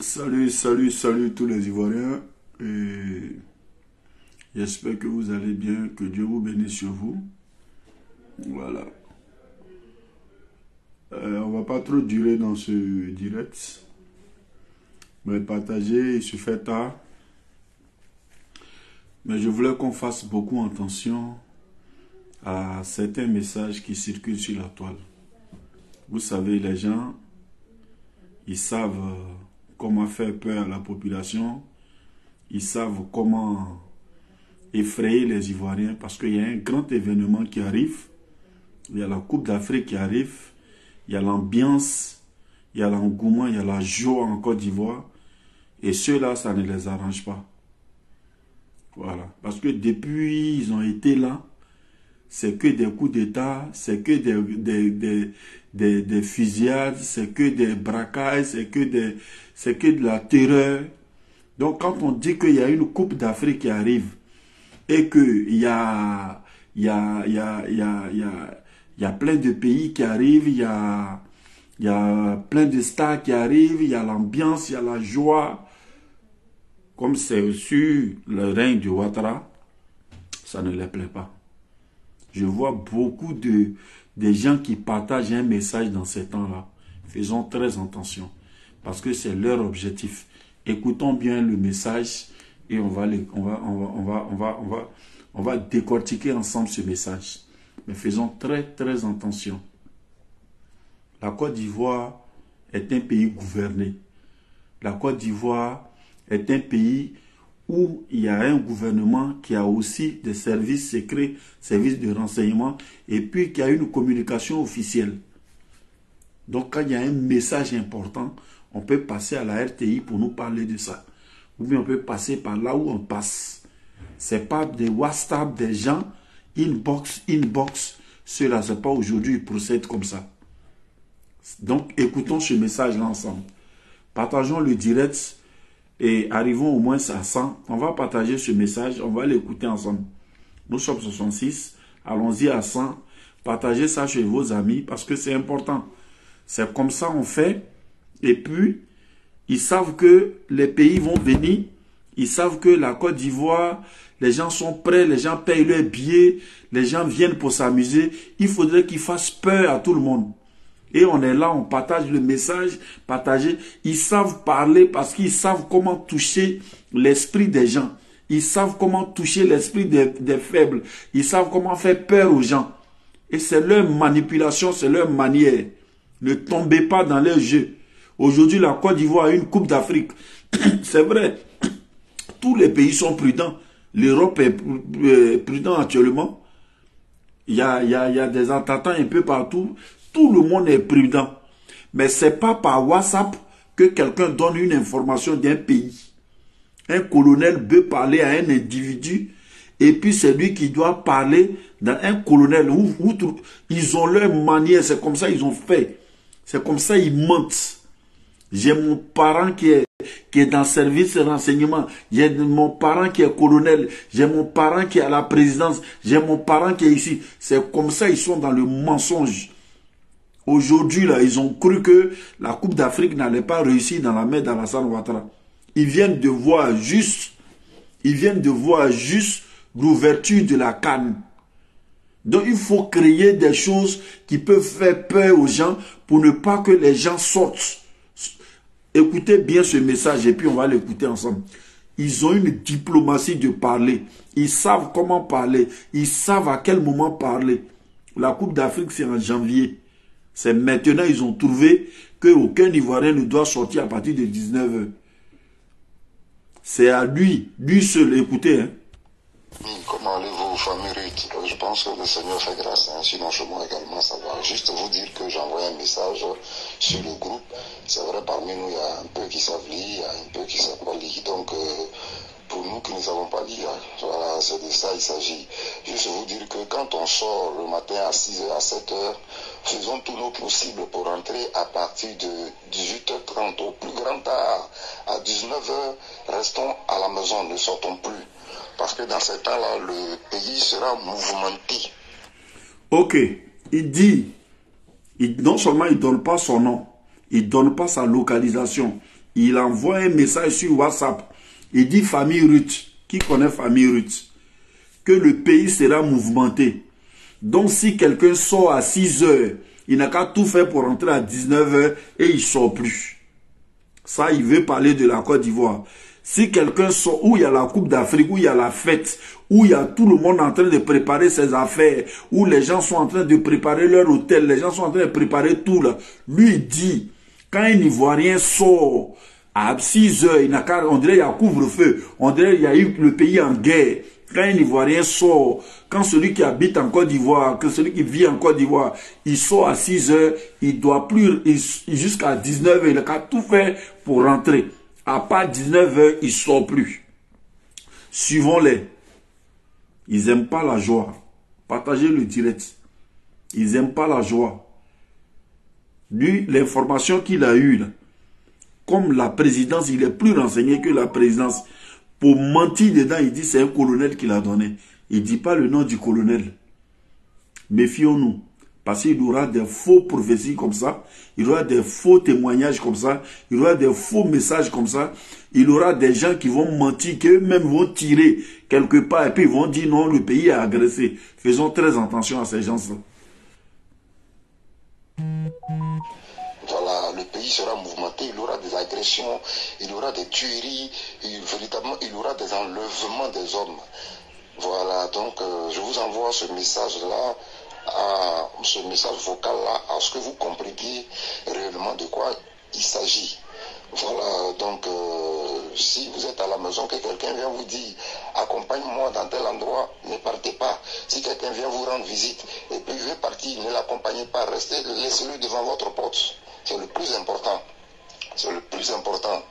Salut, salut, salut tous les Ivoiriens. Et j'espère que vous allez bien, que Dieu vous bénisse sur vous. Voilà. On va pas trop durer dans ce direct, mais partager, il se fait tard. Mais je voulais qu'on fasse beaucoup attention à certains messages qui circulent sur la toile. Vous savez, les gens, ils savent comment faire peur à la population. Ils savent comment effrayer les Ivoiriens parce qu'il y a un grand événement qui arrive. Il y a la Coupe d'Afrique qui arrive. Il y a l'ambiance, il y a l'engouement, il y a la joie en Côte d'Ivoire. Et ceux-là, ça ne les arrange pas. Voilà. Parce que depuis ils ont été là, c'est que des coups d'État, c'est que des fusillades, c'est que des braquages, c'est que de la terreur. Donc quand on dit qu'il y a une Coupe d'Afrique qui arrive et qu'il y a plein de pays qui arrivent, il y a plein de stars qui arrivent, il y a l'ambiance, il y a la joie, comme c'est sur le règne de Ouattara, ça ne les plaît pas. Je vois beaucoup de gens qui partagent un message dans ces temps-là. Faisons très attention, parce que c'est leur objectif. Écoutons bien le message et on va décortiquer ensemble ce message. Mais faisons très très attention. La Côte d'Ivoire est un pays gouverné. La Côte d'Ivoire est un pays où il y a un gouvernement qui a aussi des services secrets, services de renseignement, et puis qui a une communication officielle. Donc quand il y a un message important, on peut passer à la RTI pour nous parler de ça. Ou bien on peut passer par là où on passe. Ce n'est pas des WhatsApp des gens, inbox. Ceux-là, ce n'est pas aujourd'hui, ils procèdent comme ça. Donc écoutons ce message-là ensemble. Partageons le direct et arrivons au moins à 100. On va partager ce message, on va l'écouter ensemble. Nous sommes 66, allons-y à 100. Partagez ça chez vos amis parce que c'est important. C'est comme ça on fait. Et puis, ils savent que les pays vont venir. Ils savent que la Côte d'Ivoire, les gens sont prêts, les gens payent leurs billets, les gens viennent pour s'amuser. Il faudrait qu'ils fassent peur à tout le monde. Et on est là, on partage le message, partager. Ils savent parler parce qu'ils savent comment toucher l'esprit des gens. Ils savent comment toucher l'esprit des faibles. Ils savent comment faire peur aux gens. Et c'est leur manipulation, c'est leur manière. Ne tombez pas dans leur jeu. Aujourd'hui, la Côte d'Ivoire a une Coupe d'Afrique. C'est vrai, tous les pays sont prudents. L'Europe est prudent actuellement. Il y a des attentats un peu partout. Tout le monde est prudent. Mais ce n'est pas par WhatsApp que quelqu'un donne une information d'un pays. Un colonel veut parler à un individu et puis c'est lui qui doit parler dans un colonel. Ils ont leur manière, c'est comme ça ils ont fait. C'est comme ça ils mentent. J'ai mon parent qui est dans le service de renseignement. J'ai mon parent qui est colonel. J'ai mon parent qui est à la présidence. J'ai mon parent qui est ici. C'est comme ça ils sont dans le mensonge. Aujourd'hui, là, ils ont cru que la Coupe d'Afrique n'allait pas réussir dans la main d'Alassane Ouattara. Ils viennent de voir juste l'ouverture de la CAN. Donc, il faut créer des choses qui peuvent faire peur aux gens pour ne pas que les gens sortent. Écoutez bien ce message et puis on va l'écouter ensemble. Ils ont une diplomatie de parler. Ils savent comment parler. Ils savent à quel moment parler. La Coupe d'Afrique, c'est en janvier. C'est maintenant ils ont trouvé qu'aucun Ivoirien ne doit sortir à partir de 19h. C'est à lui seul, écoutez. Hein. Comment allez-vous, famille Ruth? Je pense que le Seigneur fait grâce. Sinon, chez moi également, ça va. Juste vous dire que j'envoie un message sur le groupe. C'est vrai, parmi nous, il y a un peu qui savent lire, il y a un peu qui ne savent pas lire. Donc, pour nous qui ne savons pas lire, voilà, c'est de ça il s'agit. Juste vous dire que quand on sort le matin à 6h, à 7h, faisons tout le possible pour rentrer à partir de 18h30 au plus grand tard. À 19h, restons à la maison, ne sortons plus. Parce que dans ce temps-là, le pays sera mouvementé. Ok, il dit, non seulement il ne donne pas son nom, il ne donne pas sa localisation, il envoie un message sur WhatsApp. Il dit famille Ruth, qui connaît famille Ruth, que le pays sera mouvementé. Donc si quelqu'un sort à 6 heures, il n'a qu'à tout faire pour rentrer à 19 heures et il ne sort plus. Ça, il veut parler de la Côte d'Ivoire. Si quelqu'un sort où il y a la Coupe d'Afrique, où il y a la fête, où il y a tout le monde en train de préparer ses affaires, où les gens sont en train de préparer leur hôtel, les gens sont en train de préparer tout là. Lui, il dit, quand un Ivoirien sort à 6 heures, il n'a qu'à, on dirait qu'il y a couvre-feu, on dirait qu'il y a eu le pays en guerre. Quand un Ivoirien sort, quand celui qui habite en Côte d'Ivoire, que celui qui vit en Côte d'Ivoire, il sort à 6 heures, il doit plus, jusqu'à 19 heures, il a qu'à tout faire pour rentrer. À part 19 heures, il ne sort plus. Suivons-les. Ils n'aiment pas la joie. Partagez le direct. Ils n'aiment pas la joie. Lui, l'information qu'il a eue, là, comme la présidence, il est plus renseigné que la présidence. Pour mentir dedans, il dit c'est un colonel qui l'a donné. Il ne dit pas le nom du colonel. Méfions-nous. Parce qu'il y aura des faux prophéties comme ça. Il y aura des faux témoignages comme ça. Il y aura des faux messages comme ça. Il y aura des gens qui vont mentir, qui eux-mêmes vont tirer quelque part. Et puis ils vont dire non, le pays est agressé. Faisons très attention à ces gens-là. Voilà, le pays sera mouvementé, il y aura des agressions, il y aura des tueries, véritablement il y aura des enlèvements des hommes. Voilà, donc je vous envoie ce message-là, ce message vocal-là, à ce que vous compreniez réellement de quoi il s'agit. Voilà, donc si vous êtes à la maison, que quelqu'un vient vous dire accompagne-moi dans tel endroit, ne partez pas. Si quelqu'un vient vous rendre visite et puis il veut partir, ne l'accompagnez pas, restez, laissez-le devant votre porte. C'est le plus important. C'est le plus important.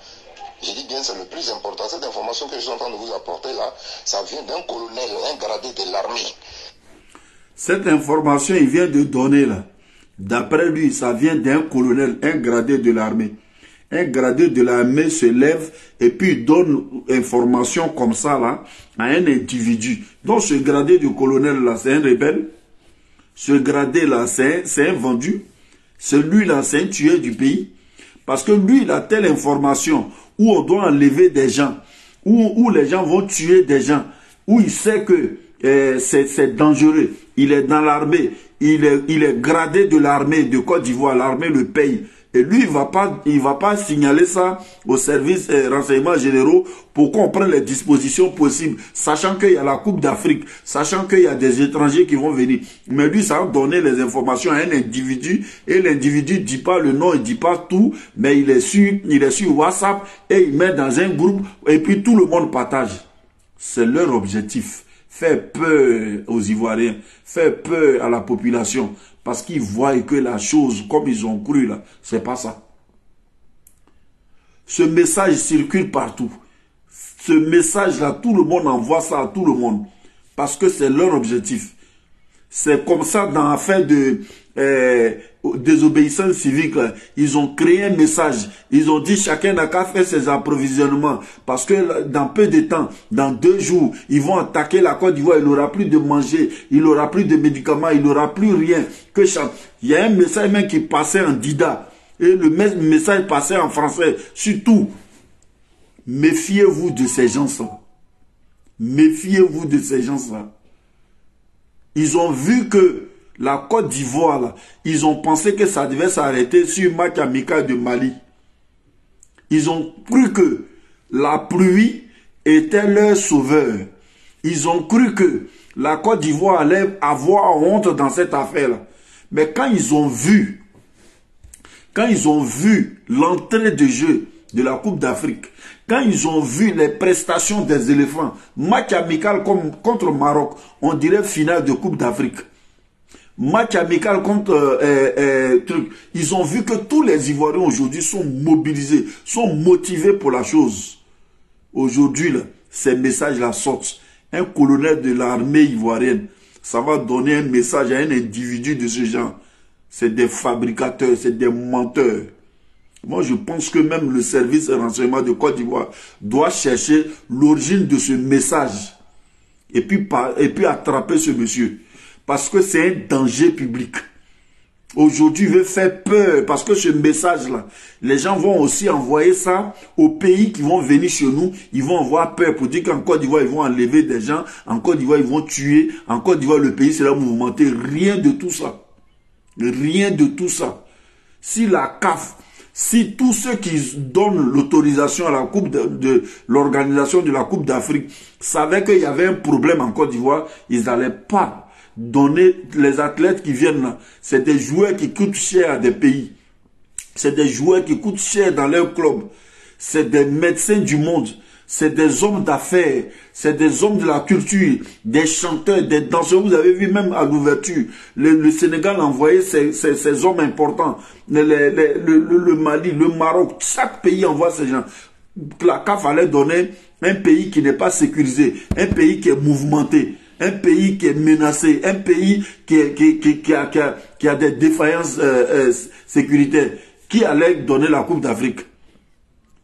Je dis bien c'est le plus important. Cette information que je suis en train de vous apporter là, ça vient d'un colonel, un gradé de l'armée. Cette information, il vient de donner là. D'après lui, ça vient d'un colonel, un gradé de l'armée. Un gradé de l'armée se lève et puis donne information comme ça là à un individu. Donc ce gradé de colonel là, c'est un rebelle. Ce gradé là, c'est un vendu. Celui-là, c'est un tueur du pays. Parce que lui, il a telle information où on doit enlever des gens, où les gens vont tuer des gens, où il sait que c'est dangereux. Il est dans l'armée, il est gradé de l'armée de Côte d'Ivoire, l'armée le paye. Et lui, il va pas signaler ça au service renseignements généraux pour qu'on prenne les dispositions possibles, sachant qu'il y a la Coupe d'Afrique, sachant qu'il y a des étrangers qui vont venir. Mais lui, ça va donner les informations à un individu, et l'individu dit pas le nom, il dit pas tout, mais il est sur WhatsApp, et il met dans un groupe, et puis tout le monde partage. C'est leur objectif. Faire peur aux Ivoiriens, faire peur à la population, parce qu'ils voient que la chose, comme ils ont cru là, c'est pas ça. Ce message circule partout. Ce message-là, tout le monde envoie ça à tout le monde, parce que c'est leur objectif. C'est comme ça dans l'affaire de désobéissance civique, là. Ils ont créé un message. Ils ont dit chacun n'a qu'à faire ses approvisionnements. Parce que dans peu de temps, dans 2 jours, ils vont attaquer la Côte d'Ivoire. Il n'aura plus de manger, il n'aura plus de médicaments, il n'aura plus rien. Il y a un message même qui passait en dida. Et le même message passait en français. Surtout, méfiez-vous de ces gens-là. Méfiez-vous de ces gens-là. Ils ont vu que la Côte d'Ivoire, là, ils ont pensé que ça devait s'arrêter sur match amical de Mali. Ils ont cru que la pluie était leur sauveur. Ils ont cru que la Côte d'Ivoire allait avoir honte dans cette affaire-là. Mais quand ils ont vu l'entrée de jeu de la Coupe d'Afrique, quand ils ont vu les prestations des éléphants, match amical contre Maroc, on dirait finale de Coupe d'Afrique. Match amical contre truc. Ils ont vu que tous les Ivoiriens aujourd'hui sont mobilisés, sont motivés pour la chose. Aujourd'hui, ces messages-là sortent. Un colonel de l'armée ivoirienne, ça va donner un message à un individu de ce genre. C'est des fabricateurs, c'est des menteurs. Moi, je pense que même le service de renseignement de Côte d'Ivoire doit chercher l'origine de ce message et puis attraper ce monsieur. Parce que c'est un danger public. Aujourd'hui, veut faire peur parce que ce message-là, les gens vont aussi envoyer ça aux pays qui vont venir chez nous. Ils vont avoir peur pour dire qu'en Côte d'Ivoire, ils vont enlever des gens. En Côte d'Ivoire, ils vont tuer. En Côte d'Ivoire, le pays sera mouvementé. Rien de tout ça. Rien de tout ça. Si la CAF, si tous ceux qui donnent l'autorisation à la Coupe de l'organisation de la Coupe d'Afrique savaient qu'il y avait un problème en Côte d'Ivoire, ils n'allaient pas donner les athlètes qui viennent là. C'est des joueurs qui coûtent cher à des pays. C'est des joueurs qui coûtent cher dans leur club. C'est des médecins du monde. C'est des hommes d'affaires. C'est des hommes de la culture. Des chanteurs, des danseurs. Vous avez vu même à l'ouverture. Le Sénégal a envoyé ces hommes importants. Le Mali, le Maroc. Chaque pays envoie ces gens. La CAF allait donner un pays qui n'est pas sécurisé. Un pays qui est mouvementé. Un pays qui est menacé, un pays qui a des défaillances sécuritaires, qui allait donner la Coupe d'Afrique.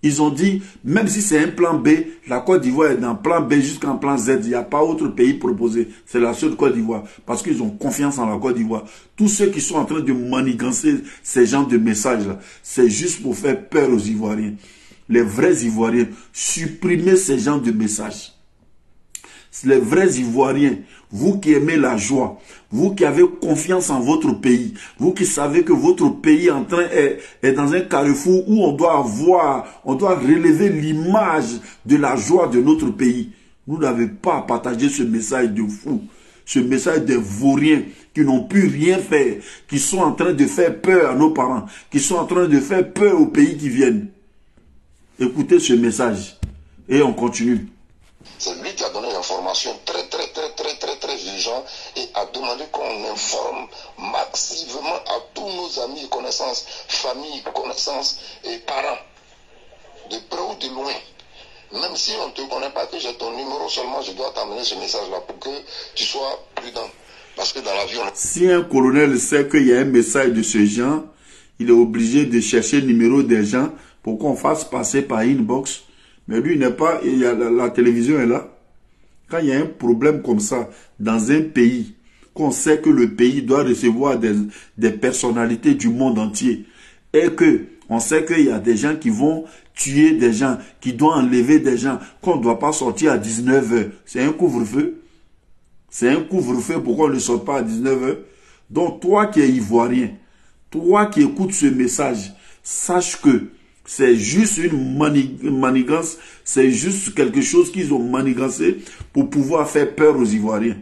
Ils ont dit, même si c'est un plan B, la Côte d'Ivoire est dans plan B jusqu'en plan Z. Il n'y a pas autre pays proposé. C'est la seule Côte d'Ivoire. Parce qu'ils ont confiance en la Côte d'Ivoire. Tous ceux qui sont en train de manigancer ces genres de messages-là, c'est juste pour faire peur aux Ivoiriens. Les vrais Ivoiriens, supprimez ces genres de messages. Les vrais Ivoiriens, vous qui aimez la joie, vous qui avez confiance en votre pays, vous qui savez que votre pays est dans un carrefour où on doit relever l'image de la joie de notre pays. Vous n'avez pas à partager ce message de fou, ce message des vauriens qui n'ont pu rien faire, qui sont en train de faire peur à nos parents, qui sont en train de faire peur aux pays qui viennent. Écoutez ce message et on continue. C'est lui qui a donné l'information très urgente et a demandé qu'on informe massivement à tous nos amis, connaissances, familles, connaissances et parents, de près ou de loin. Même si on ne te connaît pas, que j'ai ton numéro seulement, je dois t'amener ce message-là pour que tu sois prudent. Parce que dans la vie, Si un colonel sait qu'il y a un message de ce genre, il est obligé de chercher le numéro des gens pour qu'on fasse passer par inbox. Mais lui, il n'est pas, la télévision est là. Quand il y a un problème comme ça, dans un pays, qu'on sait que le pays doit recevoir des personnalités du monde entier, et que on sait qu'il y a des gens qui vont tuer des gens, qui doivent enlever des gens, qu'on ne doit pas sortir à 19h. C'est un couvre-feu. C'est un couvre-feu, pourquoi on ne sort pas à 19h? Donc toi qui es ivoirien, toi qui écoutes ce message, sache que c'est juste une manigance, c'est juste quelque chose qu'ils ont manigancé pour pouvoir faire peur aux Ivoiriens.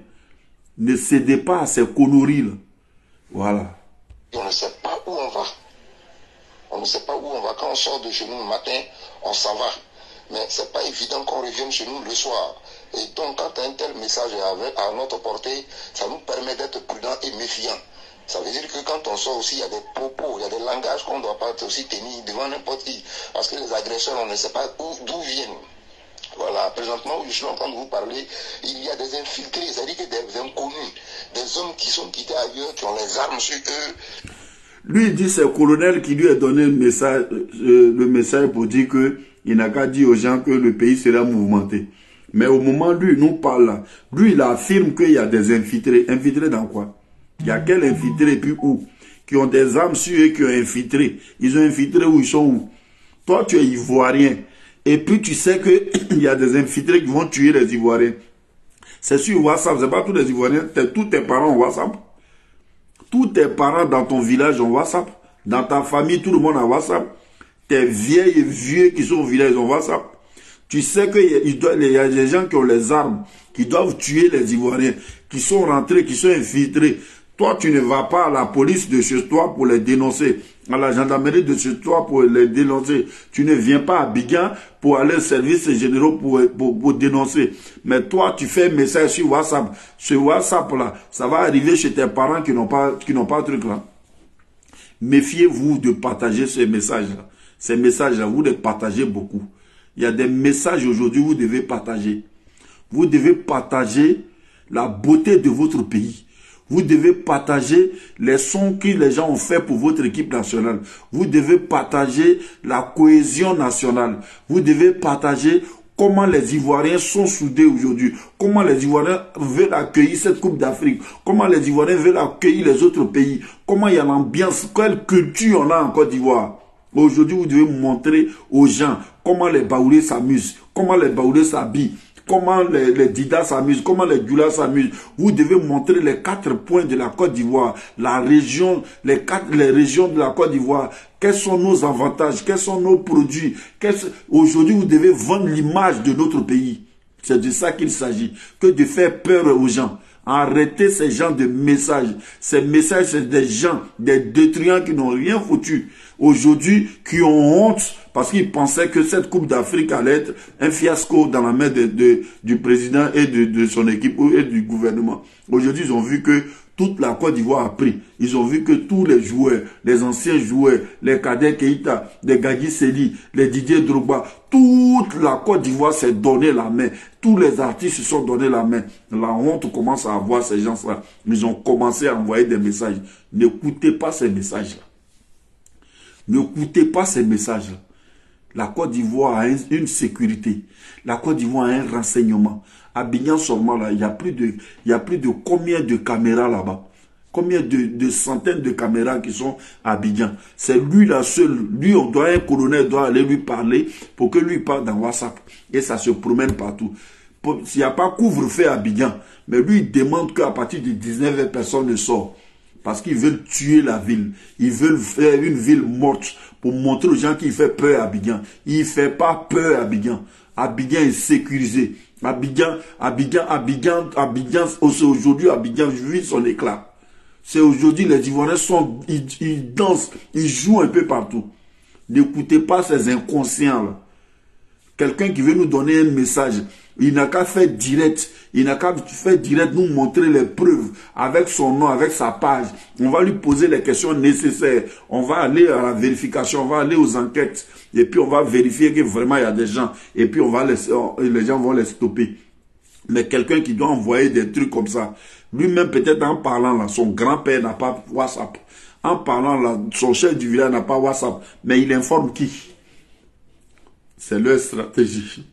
Ne cédez pas à ces conneries-là. Voilà. On ne sait pas où on va. On ne sait pas où on va. Quand on sort de chez nous le matin, on s'en va. Mais ce n'est pas évident qu'on revienne chez nous le soir. Et donc, quand un tel message est à notre portée, ça nous permet d'être prudents et méfiants. Ça veut dire que quand on sort aussi, il y a des propos, il y a des langages qu'on ne doit pas aussi tenir devant n'importe qui. Parce que les agresseurs, on ne sait pas d'où viennent. Voilà, présentement, où je suis en train de vous parler, il y a des infiltrés, c'est-à-dire que des inconnus, des hommes qui sont quittés ailleurs, qui ont les armes sur eux. Lui, il dit c'est le colonel qui lui a donné le message pour dire qu'il n'a qu'à dire aux gens que le pays sera mouvementé. Mais au moment où lui nous parle là, lui, il affirme qu'il y a des infiltrés. Infiltrés dans quoi? Il y a quels infiltrés et puis où? Qui ont des armes sur eux, qui ont infiltré. Ils ont infiltré où? Ils sont où? Toi, tu es ivoirien. Et puis, tu sais qu'il y a des infiltrés qui vont tuer les Ivoiriens. C'est sur WhatsApp. C'est pas tous les Ivoiriens. Tous tes parents ont WhatsApp. Tous tes parents dans ton village ont WhatsApp. Dans ta famille, tout le monde a WhatsApp. Tes vieilles et vieux qui sont au village ont WhatsApp. Tu sais qu'il y a des gens qui ont les armes, qui doivent tuer les Ivoiriens, qui sont rentrés, qui sont infiltrés. Toi, tu ne vas pas à la police de chez toi pour les dénoncer, à la gendarmerie de chez toi pour les dénoncer. Tu ne viens pas à Abidjan pour aller au service généraux pour dénoncer. Mais toi, tu fais un message sur WhatsApp. Ce WhatsApp-là, ça va arriver chez tes parents qui n'ont pas de truc là. Méfiez-vous de partager ces messages-là. Ces messages-là, vous les partagez beaucoup. Il y a des messages aujourd'hui que vous devez partager. Vous devez partager la beauté de votre pays. Vous devez partager les sons que les gens ont fait pour votre équipe nationale. Vous devez partager la cohésion nationale. Vous devez partager comment les Ivoiriens sont soudés aujourd'hui, comment les Ivoiriens veulent accueillir cette Coupe d'Afrique, comment les Ivoiriens veulent accueillir les autres pays, comment il y a l'ambiance, quelle culture on a en Côte d'Ivoire. Aujourd'hui, vous devez montrer aux gens comment les Baoulés s'amusent, comment les Baoulés s'habillent, comment les Didas s'amusent, comment les Djoula s'amusent. Vous devez montrer les 4 points de la Côte d'Ivoire, la région, les régions de la Côte d'Ivoire. Quels sont nos avantages, quels sont nos produits. Aujourd'hui, vous devez vendre l'image de notre pays. C'est de ça qu'il s'agit, que de faire peur aux gens. Arrêtez ces gens de messages. Ces messages, c'est des gens, des détruisants qui n'ont rien foutu. Aujourd'hui, qui ont honte parce qu'ils pensaient que cette Coupe d'Afrique allait être un fiasco dans la main du président et de son équipe et du gouvernement. Aujourd'hui, ils ont vu que toute la Côte d'Ivoire a pris. Ils ont vu que tous les joueurs, les anciens joueurs, les Kader Keïta, les Gagui Seli, les Didier Drogba, toute la Côte d'Ivoire s'est donné la main. Tous les artistes se sont donné la main. La honte commence à avoir ces gens-là. Ils ont commencé à envoyer des messages. N'écoutez pas ces messages-là. N'écoutez pas ces messages-là. La Côte d'Ivoire a une sécurité. La Côte d'Ivoire a un renseignement. Abidjan seulement là, il y a plus de combien de caméras là-bas? Combien de centaines de caméras qui sont à Abidjan? C'est lui là seul. Lui, un colonel doit aller lui parler pour que lui parle dans WhatsApp. Et ça se promène partout. S'il n'y a pas couvre-feu à Abidjan, mais lui il demande qu'à partir de 19h, personne ne sort. Parce qu'ils veulent tuer la ville. Ils veulent faire une ville morte pour montrer aux gens qu'il fait peur à Abidjan. Il ne fait pas peur à Abidjan. Abidjan est sécurisé. Abidjan, aujourd'hui, Abidjan vit son éclat. C'est aujourd'hui, les Ivoiriens ils dansent, ils jouent un peu partout. N'écoutez pas ces inconscients-là. Quelqu'un qui veut nous donner un message, il n'a qu'à faire direct. Il n'a qu'à faire direct, nous montrer les preuves avec son nom, avec sa page. On va lui poser les questions nécessaires. On va aller à la vérification, on va aller aux enquêtes. Et puis on va vérifier que vraiment il y a des gens. Et puis les gens vont les stopper. Mais quelqu'un qui doit envoyer des trucs comme ça, lui-même peut-être en parlant là, son grand-père n'a pas WhatsApp. En parlant là, son chef du village n'a pas WhatsApp. Mais il informe qui? C'est leur stratégie.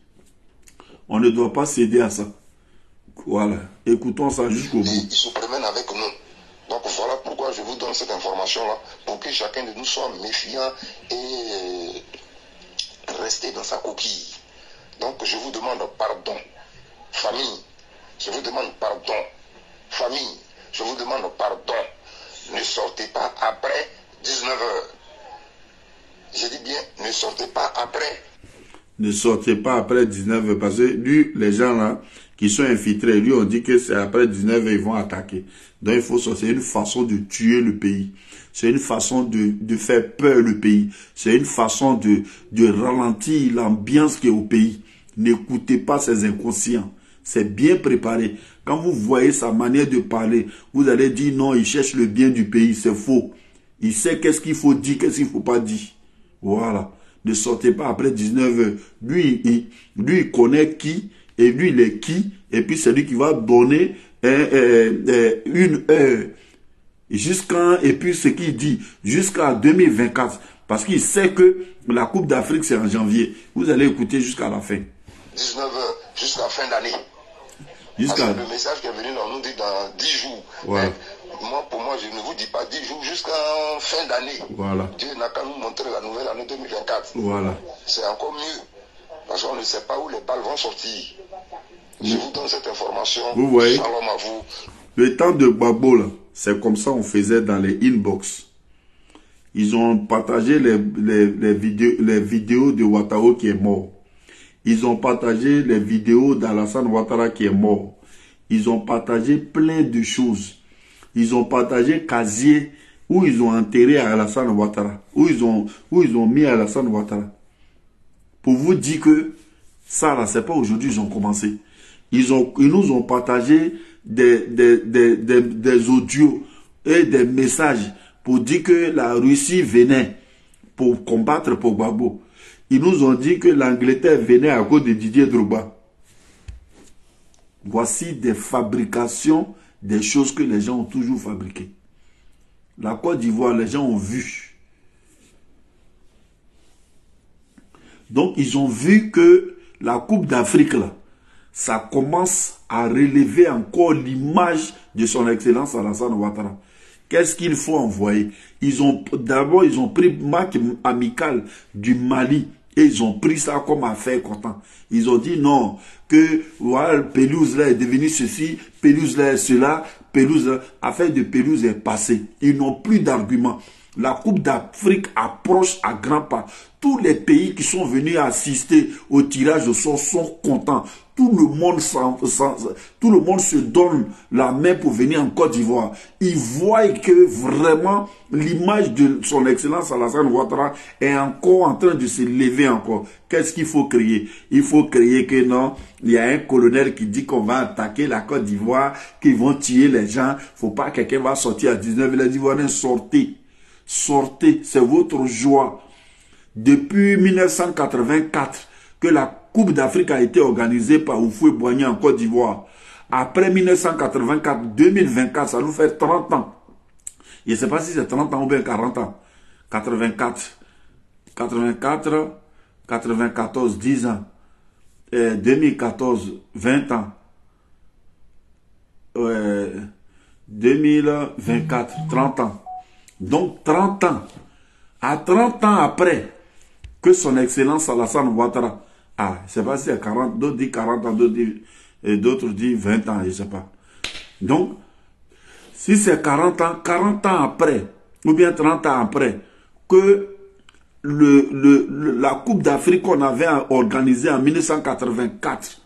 On ne doit pas céder à ça. Voilà. Écoutons ça jusqu'au bout. Ils se promènent avec nous. Donc voilà pourquoi je vous donne cette information-là, pour que chacun de nous soit méfiant et rester dans sa coquille. Donc je vous demande pardon. Famille, je vous demande pardon. Famille, je vous demande pardon. Ne sortez pas après 19h. Je dis bien, ne sortez pas après. Ne sortez pas après 19h parce que lui, les gens là qui sont infiltrés, lui on dit que c'est après 19h ils vont attaquer. Donc il faut sortir. C'est une façon de tuer le pays. C'est une façon de faire peur le pays. C'est une façon de ralentir l'ambiance qui est au pays. N'écoutez pas ces inconscients. C'est bien préparé. Quand vous voyez sa manière de parler, vous allez dire non, il cherche le bien du pays. C'est faux. Il sait qu'est-ce qu'il faut dire, qu'est-ce qu'il ne faut pas dire. Voilà. Ne sortez pas après 19h. Lui, il connaît qui, et lui, il est qui, et puis c'est lui qui va donner une heure. Et puis ce qu'il dit, jusqu'à 2024. Parce qu'il sait que la Coupe d'Afrique, c'est en janvier. Vous allez écouter jusqu'à la fin. 19h, jusqu'à fin d'année. Le message qui est venu, on nous dit dans 10 jours. Voilà. Pour moi, je ne vous dis pas 10 jours jusqu'à fin d'année. Voilà. Dieu n'a qu'à nous montrer la nouvelle année 2024. Voilà. C'est encore mieux. Parce qu'on ne sait pas où les balles vont sortir. Je vous donne cette information. Vous voyez. Shalom à vous. Le temps de Gbagbo, là, c'est comme ça on faisait dans les inbox. Ils ont partagé les vidéos de Ouattara qui est mort. Ils ont partagé les vidéos d'Alassane Ouattara qui est mort. Ils ont partagé plein de choses. Ils ont partagé casier où ils ont enterré Alassane Ouattara. Où ils ont mis Alassane Ouattara. Pour vous dire que ça là, c'est pas aujourd'hui ils ont commencé. Ils nous ont partagé des audios et des messages pour dire que la Russie venait pour combattre pour Gbagbo. Ils nous ont dit que l'Angleterre venait à cause de Didier Drogba. Voici des fabrications, des choses que les gens ont toujours fabriquées. La Côte d'Ivoire, les gens ont vu. Donc, ils ont vu que la Coupe d'Afrique, là, ça commence à relever encore l'image de son Excellence Alassane Ouattara. Qu'est-ce qu'il faut envoyer? D'abord, ils ont pris match amical du Mali et ils ont pris ça comme affaire content. Ils ont dit non, que voilà, pelouse là est devenue ceci, pelouse là est cela, pelouse là, affaire de pelouse est passée. Ils n'ont plus d'arguments. La Coupe d'Afrique approche à grands pas. Tous les pays qui sont venus assister au tirage au sort sont contents. Tout le monde se donne la main pour venir en Côte d'Ivoire. Ils voient que vraiment l'image de son Excellence Alassane Ouattara est encore en train de se lever encore. Qu'est-ce qu'il faut créer? Il faut créer que non, il y a un colonel qui dit qu'on va attaquer la Côte d'Ivoire, qu'ils vont tuer les gens. Faut pas que quelqu'un va sortir à 19 h. Les Ivoiriens, sortez. Sortez, c'est votre joie. Depuis 1984 que la Coupe d'Afrique a été organisée par Houphouët-Boigny en Côte d'Ivoire. Après 1984, 2024, ça nous fait 30 ans. Je ne sais pas si c'est 30 ans ou bien 40 ans. 84, 94, 10 ans. 2014, 20 ans. 2024, 30 ans. Donc 30 ans. À 30 ans après que son Excellence Alassane Ouattara, je ne sais pas si c'est 40, d'autres disent 40 ans, d'autres disent 20 ans, je ne sais pas. Donc, si c'est 40 ans après, ou bien 30 ans après, que la Coupe d'Afrique qu'on avait organisée en 1984,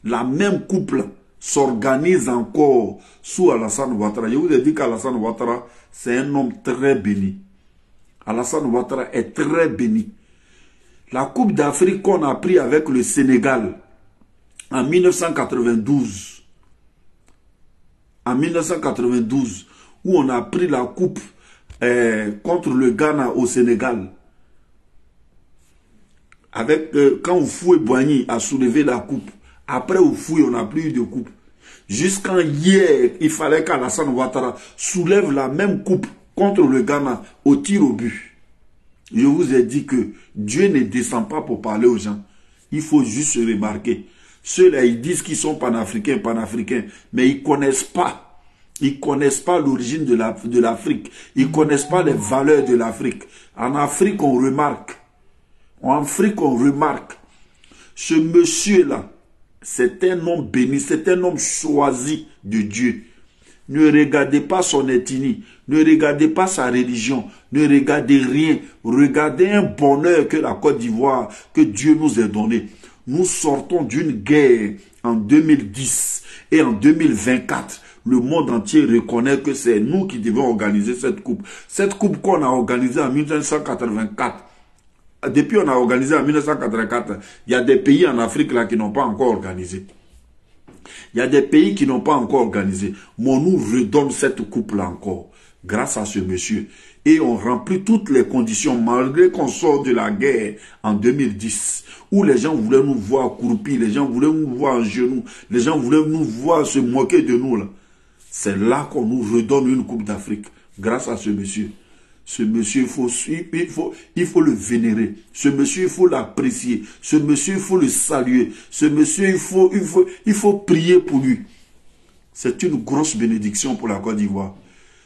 la même coupe s'organise encore sous Alassane Ouattara. Je vous ai dit qu'Alassane Ouattara, c'est un homme très béni. Alassane Ouattara est très béni. La Coupe d'Afrique qu'on a pris avec le Sénégal en 1992, où on a pris la coupe contre le Ghana au Sénégal, avec quand Houphouët-Boigny a soulevé la coupe. Après Houphouët, on n'a plus eu de coupe. Jusqu'en hier, il fallait qu'Alassane Ouattara soulève la même coupe contre le Ghana au tir au but. Je vous ai dit que Dieu ne descend pas pour parler aux gens. Il faut juste se remarquer. Ceux-là, ils disent qu'ils sont panafricains, mais ils ne connaissent pas. Ils ne connaissent pas l'origine de l'Afrique. Ils ne connaissent pas les valeurs de l'Afrique. En Afrique, on remarque. En Afrique, on remarque. Ce monsieur-là, c'est un homme béni, c'est un homme choisi de Dieu. Ne regardez pas son ethnie, ne regardez pas sa religion, ne regardez rien. Regardez un bonheur que la Côte d'Ivoire, que Dieu nous a donné. Nous sortons d'une guerre en 2010 et en 2024. Le monde entier reconnaît que c'est nous qui devons organiser cette coupe. Cette coupe qu'on a organisée en 1984. Depuis on a organisé en 1984, il y a des pays en Afrique là qui n'ont pas encore organisé. Il y a des pays qui n'ont pas encore organisé. Mais on nous redonne cette coupe-là encore, grâce à ce monsieur. Et on remplit toutes les conditions, malgré qu'on sort de la guerre en 2010, où les gens voulaient nous voir croupis, les gens voulaient nous voir en genoux, les gens voulaient nous voir se moquer de nous. C'est là qu'on nous redonne une coupe d'Afrique, grâce à ce monsieur. Ce monsieur, il faut le vénérer. Ce monsieur, il faut l'apprécier. Ce monsieur, il faut le saluer. Ce monsieur, il faut prier pour lui. C'est une grosse bénédiction pour la Côte d'Ivoire.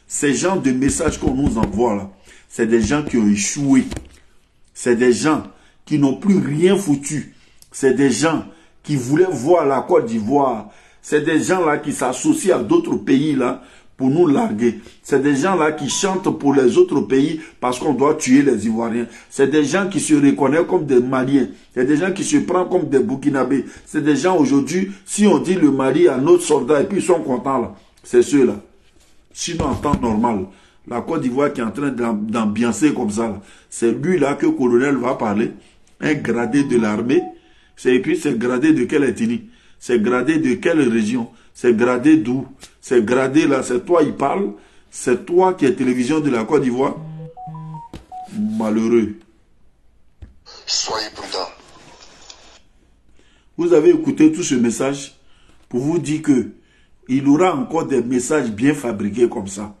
Ces genres de messages qu'on nous envoie là, c'est des gens qui ont échoué. C'est des gens qui n'ont plus rien foutu. C'est des gens qui voulaient voir la Côte d'Ivoire. C'est des gens là qui s'associent à d'autres pays là, pour nous larguer. C'est des gens là qui chantent pour les autres pays parce qu'on doit tuer les Ivoiriens. C'est des gens qui se reconnaissent comme des Maliens. C'est des gens qui se prennent comme des Burkinabés. C'est des gens aujourd'hui, si on dit le Mali à notre soldat et puis ils sont contents là, c'est ceux-là. Sinon en temps normal, la Côte d'Ivoire qui est en train d'ambiancer comme ça, c'est lui là que le colonel va parler, un gradé de l'armée, et puis c'est gradé de quelle ethnie, c'est gradé de quelle région, c'est gradé d'où? C'est gradé là, c'est toi il parle, c'est toi qui es télévision de la Côte d'Ivoire. Malheureux. Soyez prudents. Vous avez écouté tout ce message pour vous dire que il aura encore des messages bien fabriqués comme ça.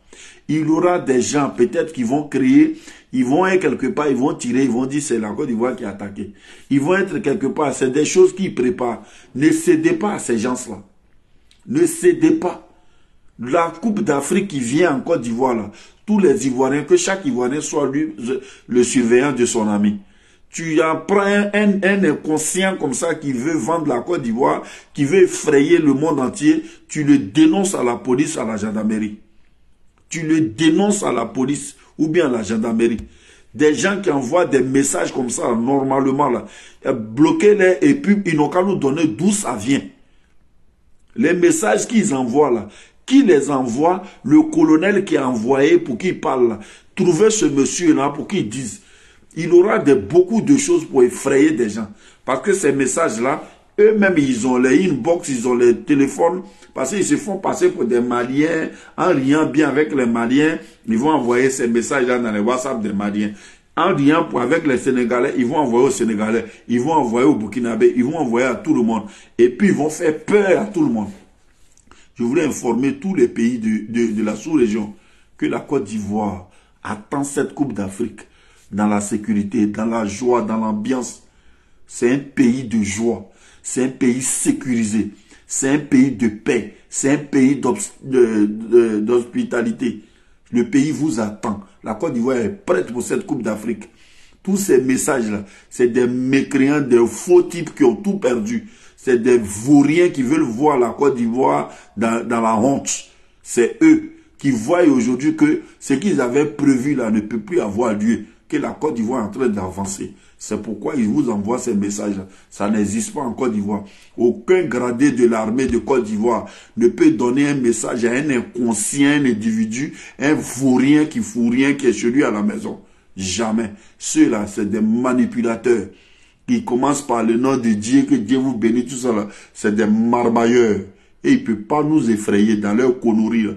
il y aura des gens peut-être qui vont créer, ils vont être quelque part, ils vont tirer, ils vont dire c'est la Côte d'Ivoire qui a attaqué. Ils vont être quelque part, c'est des choses qu'ils préparent. Ne cédez pas à ces gens-là. Ne cédez pas. La Coupe d'Afrique qui vient en Côte d'Ivoire, là, tous les Ivoiriens, que chaque Ivoirien soit lui le surveillant de son ami. Tu en prends un inconscient comme ça qui veut vendre la Côte d'Ivoire, qui veut effrayer le monde entier, tu le dénonces à la police, à la gendarmerie. Tu le dénonces à la police ou bien à la gendarmerie. Des gens qui envoient des messages comme ça, normalement, là, bloquez-les et puis ils n'ont qu'à nous donner d'où ça vient. Les messages qu'ils envoient là, qui les envoie? Le colonel qui a envoyé pour qu'il parle là. Trouvez ce monsieur-là pour qu'il dise. Il aura beaucoup de choses pour effrayer des gens. Parce que ces messages-là, eux-mêmes, ils ont les inbox, ils ont les téléphones. Parce qu'ils se font passer pour des Maliens. En riant bien avec les Maliens, ils vont envoyer ces messages-là dans les WhatsApp des Maliens. En riant avec les Sénégalais, ils vont envoyer aux Sénégalais. Ils vont envoyer aux Burkinabés. Ils vont envoyer à tout le monde. Et puis, ils vont faire peur à tout le monde. Je voulais informer tous les pays de la sous-région que la Côte d'Ivoire attend cette Coupe d'Afrique dans la sécurité, dans la joie, dans l'ambiance. C'est un pays de joie. C'est un pays sécurisé. C'est un pays de paix. C'est un pays d'hospitalité. Le pays vous attend. La Côte d'Ivoire est prête pour cette Coupe d'Afrique. Tous ces messages-là, c'est des mécréants, des faux types qui ont tout perdu. C'est des vauriens qui veulent voir la Côte d'Ivoire dans la honte. C'est eux qui voient aujourd'hui que ce qu'ils avaient prévu là ne peut plus avoir lieu. Que la Côte d'Ivoire est en train d'avancer. C'est pourquoi ils vous envoient ces messages-là. Ça n'existe pas en Côte d'Ivoire. Aucun gradé de l'armée de Côte d'Ivoire ne peut donner un message à un inconscient, un individu, un vaurien qui est chez lui à la maison. Jamais. Ceux-là, c'est des manipulateurs qui commencent par le nom de Dieu, que Dieu vous bénisse, tout ça là. C'est des marmailleurs. Et ils ne peuvent pas nous effrayer dans leur connerie là.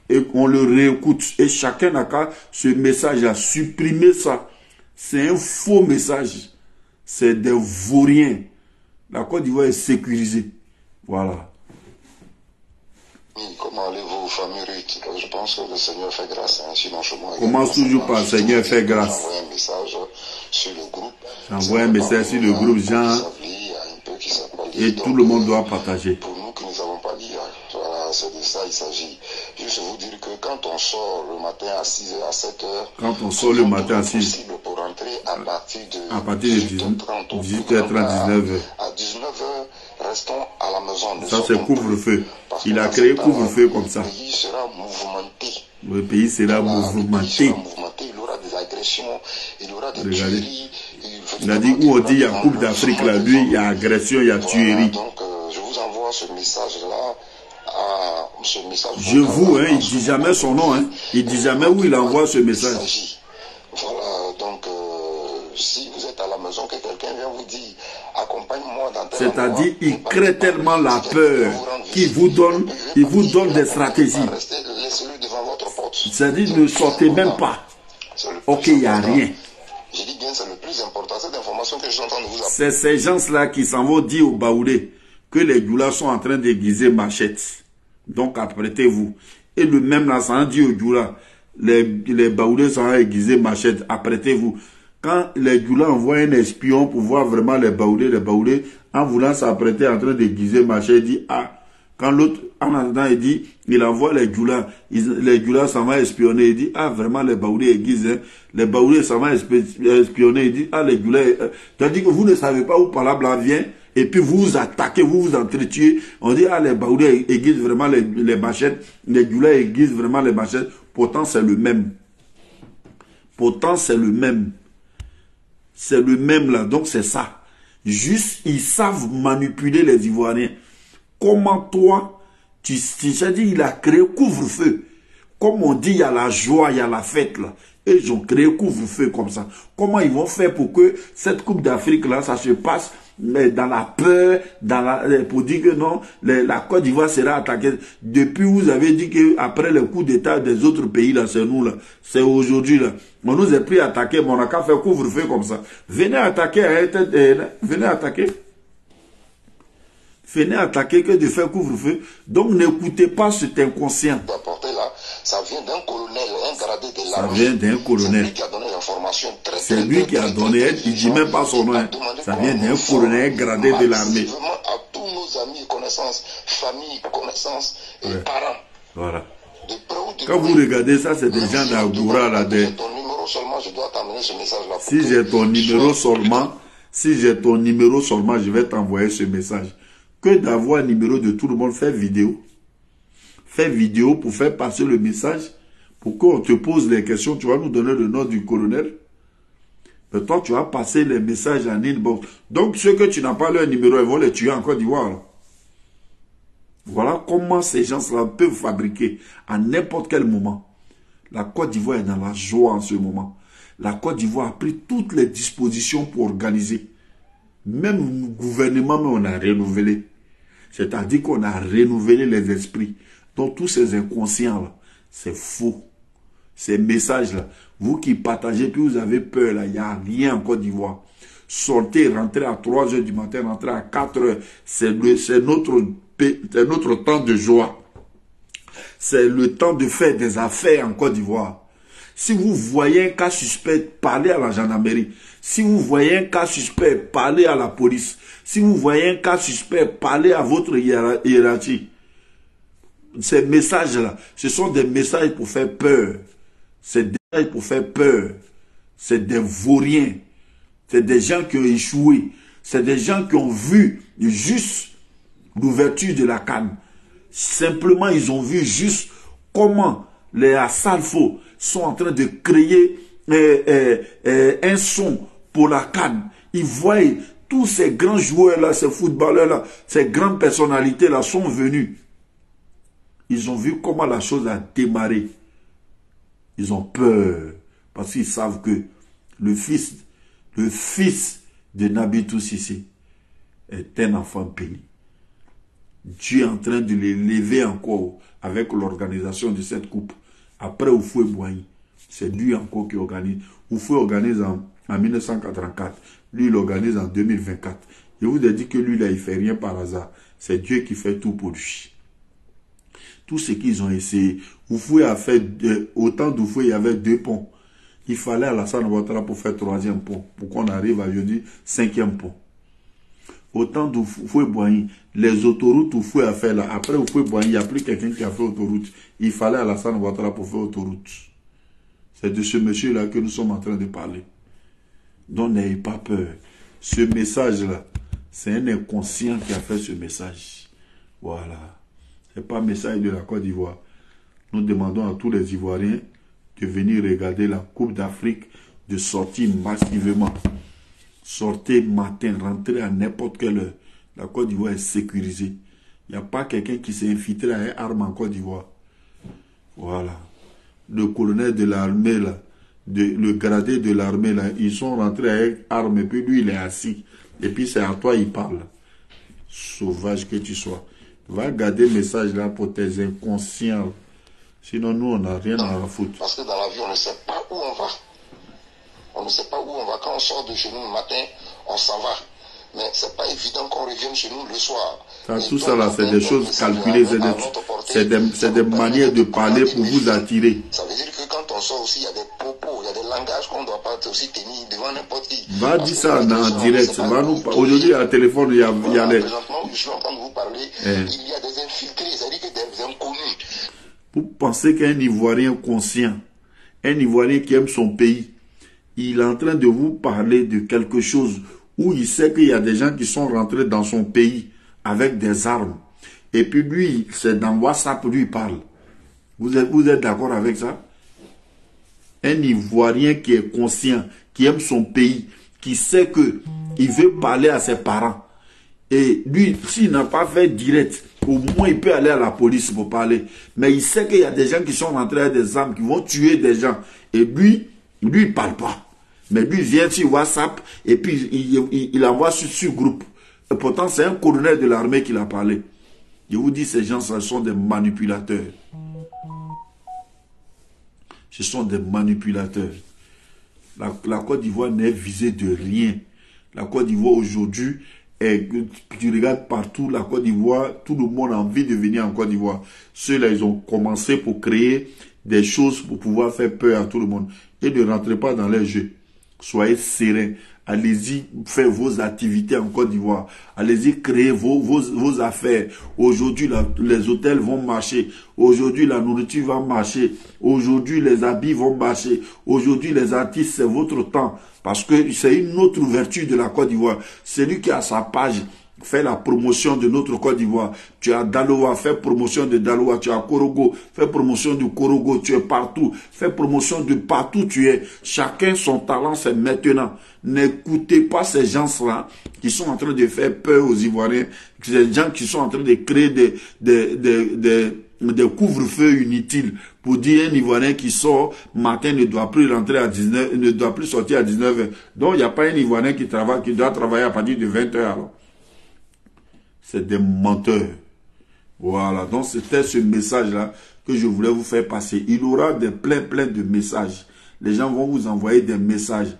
Et on le réécoute. Et chacun n'a qu'à ce message-là, supprimer ça. C'est un faux message. C'est des vauriens. La Côte d'Ivoire est sécurisée. Voilà. Comment allez-vous, famille Ruth? Je pense que le Seigneur fait grâce. Sinon, chez moi, commence toujours par le Seigneur fait grâce. J'envoie un message sur le groupe. J'envoie un message sur le groupe, Jean. Et tout le monde doit partager. Pour nous qui ne avons pas dit, voilà, c'est de ça il s'agit. Juste vous dire que quand on sort le matin à 6h, à 7h, quand on sort le matin à 6h, possible pour rentrer à partir de 18h30, 19h. À 19h, restons à la maison. Ça, c'est couvre-feu. Il a créé couvre-feu comme ça. Le pays sera mouvementé. Le pays sera mouvementé. Il y aura des agressions, il y aura des tueries. Il a dit où on dit il y a Coupe d'Afrique là, lui, il y a agression, il y a tuerie. Donc, je vous envoie ce message-là. Je vous, il dit jamais son nom, hein. Il dit jamais où il envoie ce message. Voilà, donc, si vous êtes à la maison, que quelqu'un vient vous dire, accompagne-moi dans tel c'est-à-dire, il crée tellement la peur qu'il vous donne, il vous donne des stratégies. C'est-à-dire, ne sortez même pas. Ok, il n'y a rien. Je dis bien, c'est le plus important, cette information que je suis en train de vous apporter. C'est ces gens-là qui s'en vont dire aux Baoulés que les Djoula sont en train d'aiguiser machette. Donc, apprêtez-vous. Et le même là, ça dit aux Djoula, les Baoulés sont aiguisés machette, apprêtez-vous. Quand les Djoula envoient un espion pour voir vraiment les Baoulés, en voulant s'apprêter en train d'aiguiser machette, il dit, ah, quand l'autre, en attendant, il dit, il envoie les Djoula s'en va espionner, il dit, ah, vraiment, les Baoulés aiguisent, hein. Les Baoulés s'en va espionner, il dit, ah, les Djoula, c'est-à-dire que vous ne savez pas où Palabla vient, et puis vous vous attaquez, vous vous entretuez, on dit, ah, les Baoulés aiguisent vraiment les machettes, les Djoula aiguisent vraiment les machettes, pourtant c'est le même. Pourtant c'est le même. C'est le même là, donc c'est ça. Juste, ils savent manipuler les Ivoiriens. Comment toi, tu sais, il a créé couvre-feu. Comme on dit, il y a la joie, il y a la fête là. Et ils ont créé couvre-feu comme ça. Comment ils vont faire pour que cette Coupe d'Afrique là, ça se passe dans la peur, pour dire que non, la Côte d'Ivoire sera attaquée. Depuis, vous avez dit qu'après le coup d'État des autres pays là, c'est nous là. C'est aujourd'hui là. On nous est pris à attaquer, mais on n'a qu'à faire couvre-feu comme ça. Venez attaquer, venez attaquer. Venez attaquer que de faire couvre-feu. Donc n'écoutez pas cet inconscient. Là, ça vient d'un colonel, un gradé de l'armée. Ça vient d'un colonel. C'est lui qui a donné l'information. C'est lui qui a donné, il dit même pas son nom. Ça vient d'un colonel gradé de l'armée. Vraiment à tous nos amis, connaissances, familles, connaissances et parents. Voilà. Quand vous regardez ça, c'est des gens d'Agoura là. Si j'ai ton numéro seulement, je vais t'envoyer ce message. Que d'avoir un numéro de tout le monde, fais vidéo. Fais vidéo pour faire passer le message. Pour qu'on te pose les questions, tu vas nous donner le nom du colonel. Mais toi, tu vas passer les messages en inbox. Donc, ceux que tu n'as pas leur numéro, ils vont les tuer en Côte d'Ivoire. Voilà comment ces gens-là peuvent fabriquer à n'importe quel moment. La Côte d'Ivoire est dans la joie en ce moment. La Côte d'Ivoire a pris toutes les dispositions pour organiser. Même le gouvernement, on a renouvelé. C'est-à-dire qu'on a renouvelé les esprits. Donc tous ces inconscients-là, c'est faux. Ces messages-là, vous qui partagez, puis vous avez peur, là, il n'y a rien en Côte d'Ivoire. Sortez, rentrez à 3 h du matin, rentrez à 4 h. C'est notre temps de joie. C'est le temps de faire des affaires en Côte d'Ivoire. Si vous voyez un cas suspect, parlez à la gendarmerie. Si vous voyez un cas suspect, parlez à la police. Si vous voyez un cas suspect, parlez à votre hiérarchie. Ces messages-là, ce sont des messages pour faire peur. C'est des messages pour faire peur. C'est des vauriens. C'est des gens qui ont échoué. C'est des gens qui ont vu juste l'ouverture de la canne. Simplement, ils ont vu juste comment les Assalfo sont en train de créer un son pour la canne. Ils voient tous ces grands joueurs-là, ces footballeurs-là, ces grandes personnalités-là sont venus. Ils ont vu comment la chose a démarré. Ils ont peur parce qu'ils savent que le fils de Nabitou Cissé est un enfant béni. Dieu est en train de les lever encore avec l'organisation de cette coupe. Après Houphouët-Boigny, c'est lui encore qui organise. Houphouët organise en 1984. Lui, il organise en 2024. Je vous ai dit que lui, là, il ne fait rien par hasard. C'est Dieu qui fait tout pour lui. Tout ce qu'ils ont essayé. Houphouët a fait, autant d'Houphouët, il y avait 2 ponts. Il fallait Alassane Ouattara pour faire 3e pont. Pour qu'on arrive à, je dis, 5e pont. Autant d'Houphouët-Boigny, les autoroutes Houphouët a fait là. Après Houphouët-Boigny, il n'y a plus quelqu'un qui a fait autoroute. Il fallait Alassane Ouattara pour faire autoroute. C'est de ce monsieur-là que nous sommes en train de parler. Donc n'ayez pas peur. Ce message-là, c'est un inconscient qui a fait ce message. Voilà. Ce n'est pas un message de la Côte d'Ivoire. Nous demandons à tous les Ivoiriens de venir regarder la Coupe d'Afrique, de sortir massivement. Sortez matin, rentrez à n'importe quelle heure. La Côte d'Ivoire est sécurisée. Il n'y a pas quelqu'un qui s'est infiltré à une arme en Côte d'Ivoire. Voilà. Le colonel de l'armée, là, le gradé de l'armée, là, ils sont rentrés avec arme et puis lui, il est assis. Et puis c'est à toi, il parle. Sauvage que tu sois. Va garder le message là pour tes inconscients. Sinon, nous, on n'a rien à foutre. Parce que dans la vie, on ne sait pas où on va. On ne sait pas où on va. Quand on sort de chez nous le matin, on s'en va. Mais c'est pas évident qu'on revienne chez nous le soir. Ça, tout ça là, c'est des choses calculées, c'est des manières de parler pour vous attirer. Ça veut dire que quand on sort aussi, il y a des propos, il y a des langages qu'on ne doit pas aussi tenir devant n'importe qui. Va dire ça en direct. Aujourd'hui, à téléphone, il y a les... Présentement, je suis en train de vous parler, il y a des infiltrés, c'est-à-dire que des inconnus. Vous pensez qu'un Ivoirien conscient, un Ivoirien qui aime son pays, il est en train de vous parler de quelque chose où il sait qu'il y a des gens qui sont rentrés dans son pays avec des armes. Et puis lui, c'est dans WhatsApp, lui, il parle. Vous êtes d'accord avec ça? Un Ivoirien qui est conscient, qui aime son pays, qui sait que il veut parler à ses parents. Et lui, s'il n'a pas fait direct, au moins il peut aller à la police pour parler. Mais il sait qu'il y a des gens qui sont rentrés avec des armes, qui vont tuer des gens. Et lui, il ne parle pas. Mais lui, il vient sur WhatsApp et puis il envoie sur groupe. Et pourtant, c'est un colonel de l'armée qui l'a parlé. Je vous dis, ces gens, ce sont des manipulateurs. Ce sont des manipulateurs. La Côte d'Ivoire n'est visée de rien. La Côte d'Ivoire, aujourd'hui, Et tu regardes partout la Côte d'Ivoire, tout le monde a envie de venir en Côte d'Ivoire. Ceux-là, ils ont commencé pour créer des choses pour pouvoir faire peur à tout le monde. Et ne rentrez pas dans les jeux. Soyez sereins. Allez-y faire vos activités en Côte d'Ivoire. Allez-y créer vos affaires. Aujourd'hui, les hôtels vont marcher. Aujourd'hui, la nourriture va marcher. Aujourd'hui, les habits vont marcher. Aujourd'hui, les artistes, c'est votre temps. Parce que c'est une autre ouverture de la Côte d'Ivoire. Celui qui a sa page fait la promotion de notre Côte d'Ivoire. Tu as Daloa, fais promotion de Daloa. Tu as Korogo, fais promotion du Korogo. Tu es partout, fais promotion de partout tu es. Chacun son talent, c'est maintenant. N'écoutez pas ces gens-là qui sont en train de faire peur aux Ivoiriens. Ces gens qui sont en train de créer des couvre-feux inutiles pour dire un Ivoirien qui sort matin ne doit plus rentrer à 19, ne doit plus sortir à 19h. Donc il n'y a pas un Ivoirien qui doit travailler à partir de 20h alors. C'est des menteurs. Voilà, donc c'était ce message-là que je voulais vous faire passer. Il y aura plein de messages. Les gens vont vous envoyer des messages.